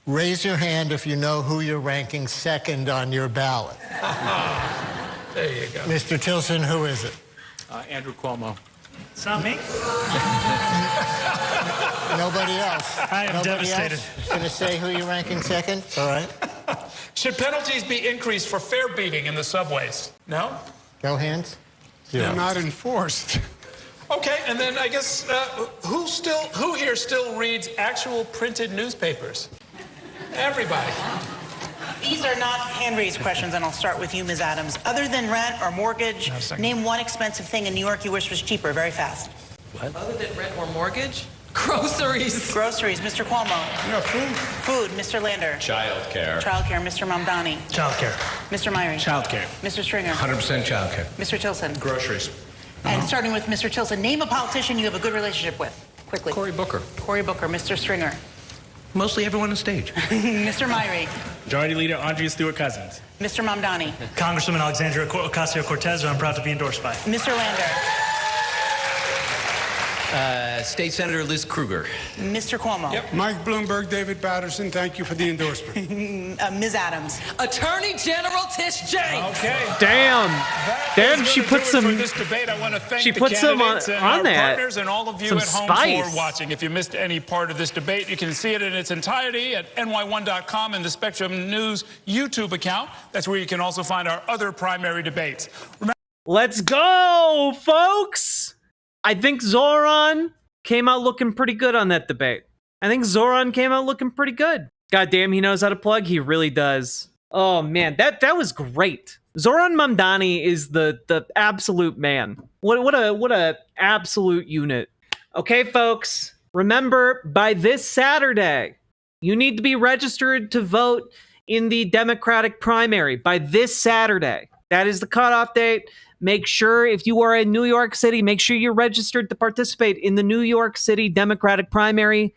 Raise your hand if you know who you're ranking second on your ballot. There you go. Mr. Tilson, who is it? Andrew Cuomo. It's not me. Nobody else. I am devastated. Going to say who you're ranking second? All right. Should penalties be increased for fare beating in the subways? No? No hands? They're not enforced. Okay, and then I guess who here still reads actual printed newspapers? Everybody. These are not hand-raised questions, and I'll start with you, Ms. Adams. Other than rent or mortgage, name one expensive thing in New York you wish was cheaper, very fast. What? Other than rent or mortgage? Groceries. Groceries. Mr. Cuomo. Yeah, food. Food. Mr. Lander. Childcare. Childcare. Mr. Mamdani. Childcare. Mr. Myrie. Childcare. Mr. Stringer. 100% childcare. Mr. Tilson. Groceries. And starting with Mr. Tilson, name a politician you have a good relationship with. Quickly. Cory Booker. Cory Booker. Mr. Stringer. Mostly everyone on stage. Mr. Myrie. Majority Leader Andrea Stewart-Cousins. Mr. Mamdani. Congresswoman Alexandria Ocasio-Cortez, who I'm proud to be endorsed by. Mr. Lander. State Senator Liz Kruger. Mr. Cuomo. Yep. Mike Bloomberg, David Patterson, thank you for the endorsement. Ms. Adams. Attorney General Tish James. Okay. Damn, she put some. For this debate. I want to thank She the put some candidates and on our that. partners and all of you Some at home spice. for watching. If you missed any part of this debate, you can see it in its entirety at ny1.com and the Spectrum News YouTube account. That's where you can also find our other primary debates. Let's go, folks. I think Zohran came out looking pretty good on that debate. God damn, he knows how to plug. He really does. Oh, man, that was great. Zohran Mamdani is the absolute man. What a absolute unit. Okay, folks, remember, by this Saturday, you need to be registered to vote in the Democratic primary. By this Saturday. That is the cutoff date. Make sure, if you are in New York City, make sure you're registered to participate in the New York City Democratic primary.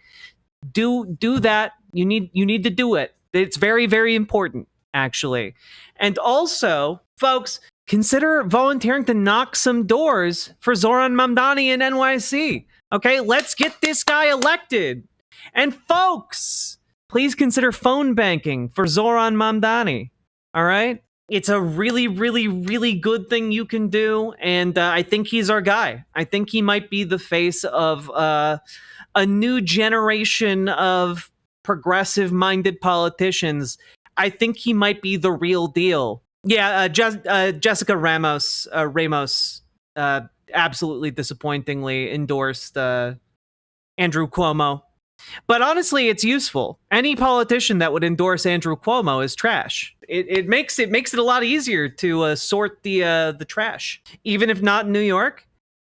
Do that. You need to do it. It's very, very important, actually. And also, folks, consider volunteering to knock some doors for Zohran Mamdani in NYC. Okay, let's get this guy elected. And folks, please consider phone banking for Zohran Mamdani. All right? It's a really, really, really good thing you can do, and I think he's our guy. I think he might be the face of a new generation of progressive-minded politicians. I think he might be the real deal. Yeah, Jessica Ramos, absolutely disappointingly endorsed Andrew Cuomo. But honestly, it's useful. Any politician that would endorse Andrew Cuomo is trash. It makes it a lot easier to sort the trash, even if not in New York.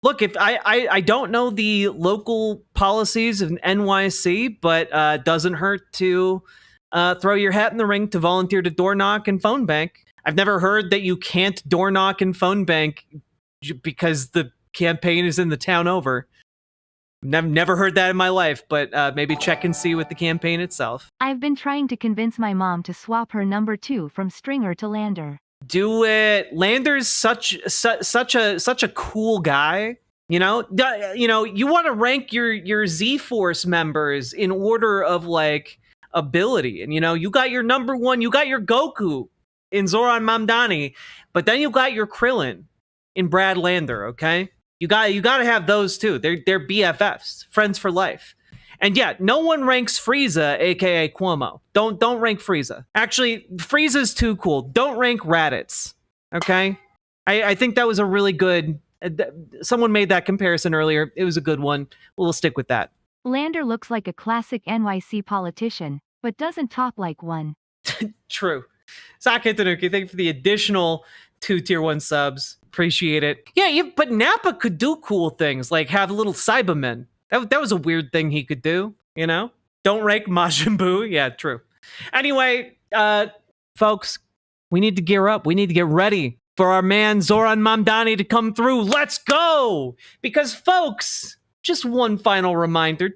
Look, if I don't know the local policies of NYC, but doesn't hurt to throw your hat in the ring to volunteer to door knock and phone bank. I've never heard that you can't door knock and phone bank because the campaign is in the town over. Never heard that in my life, but maybe check and see with the campaign itself. I've been trying to convince my mom to swap her number 2 from Stringer to Lander. Do it. Lander's such a cool guy. You know, you want to rank your Z-Force members in order of like ability, and you got your number 1, you got your Goku in Zohran Mamdani, but then you got your Krillin in Brad Lander. Okay. You got to have those too. They're BFFs, friends for life. And yeah, no one ranks Frieza, aka Cuomo. Don't rank Frieza. Actually, Frieza's too cool. Don't rank Raditz. Okay? I think that was a really good. Someone made that comparison earlier. It was a good one. We'll stick with that. Lander looks like a classic NYC politician, but doesn't talk like one. True. Sake Tanuki, thank you for the additional 2 tier 1 subs. Appreciate it. Yeah, but Nappa could do cool things, like have little Cybermen. That was a weird thing he could do, Don't rank Majin Buu. Yeah, true. Anyway, folks, we need to gear up. We need to get ready for our man Zohran Mamdani to come through. Let's go! Because, folks, just one final reminder.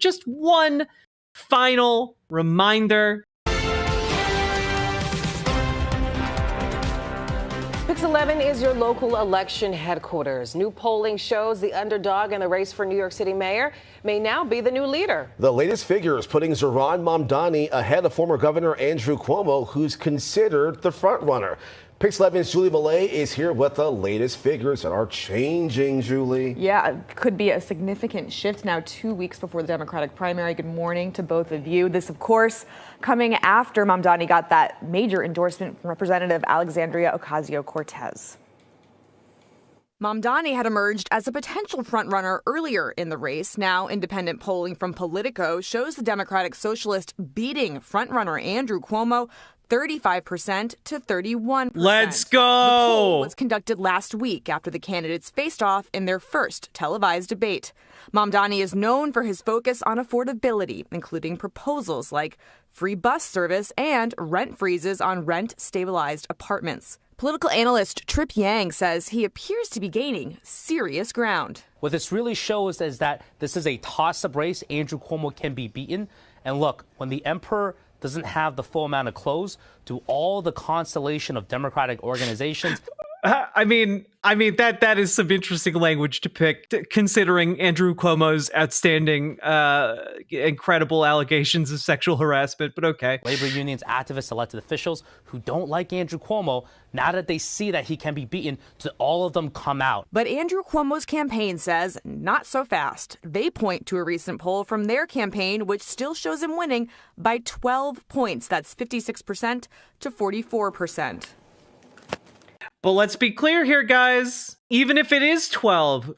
Pix 11 is your local election headquarters. New polling shows the underdog in the race for New York City mayor may now be the new leader. The latest figures putting Zohran Mamdani ahead of former Governor Andrew Cuomo, who's considered the frontrunner. Pix 11's Julie Millay is here with the latest figures that are changing, Julie. Yeah, it could be a significant shift now 2 weeks before the Democratic primary. Good morning to both of you. This, of course, coming after Mamdani got that major endorsement from Representative Alexandria Ocasio-Cortez. Mamdani had emerged as a potential frontrunner earlier in the race. Now, independent polling from Politico shows the Democratic Socialist beating frontrunner Andrew Cuomo 35% to 31%. Let's go! The poll was conducted last week after the candidates faced off in their first televised debate. Mamdani is known for his focus on affordability, including proposals like free bus service and rent freezes on rent-stabilized apartments. Political analyst Trip Yang says he appears to be gaining serious ground. What this really shows is that this is a toss-up race. Andrew Cuomo can be beaten. And look, when the emperor doesn't have the full amount of clothes, to all the constellation of Democratic organizations. I mean that is some interesting language to pick, considering Andrew Cuomo's outstanding, incredible allegations of sexual harassment. But okay. Labor unions, activists, elected officials who don't like Andrew Cuomo, now that they see that he can be beaten, to all of them come out. But Andrew Cuomo's campaign says not so fast. They point to a recent poll from their campaign, which still shows him winning by 12 points. That's 56% to 44%. But let's be clear here, guys. Even if it is 12,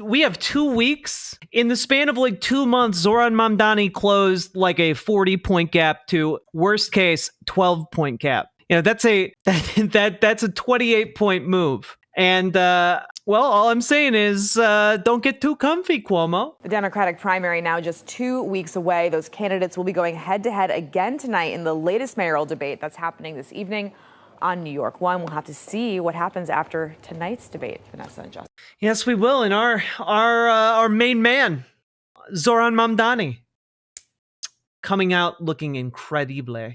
we have 2 weeks. In the span of like 2 months, Zohran Mamdani closed like a 40-point gap to worst case 12-point gap. That's a 28-point move. And all I'm saying is don't get too comfy, Cuomo. The Democratic primary now just 2 weeks away. Those candidates will be going head-to-head again tonight in the latest mayoral debate that's happening this evening on New York One. We'll have to see what happens after tonight's debate, Vanessa and Justin. Yes, we will. And our main man, Zohran Mamdani, coming out looking incredible.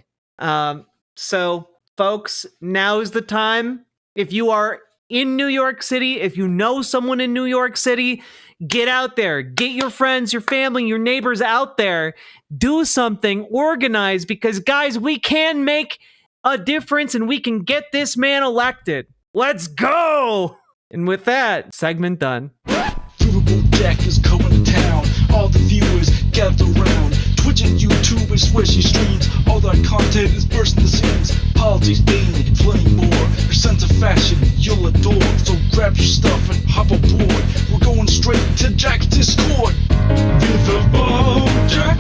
So, folks, now's the time. If you are in New York City, if you know someone in New York City, get out there. Get your friends, your family, your neighbors out there. Do something. Organize, because, guys, we can make a difference and we can get this man elected. Let's go! And with that, segment done. Riverboat Jack is coming to town. All the viewers gather around. Twitch and YouTube is where she streams. All that content is bursting the seams. Politics, gaming, and plenty more. Her sense of fashion you'll adore. So grab your stuff and hop aboard. We're going straight to Jack's Discord. Riverboat Jack.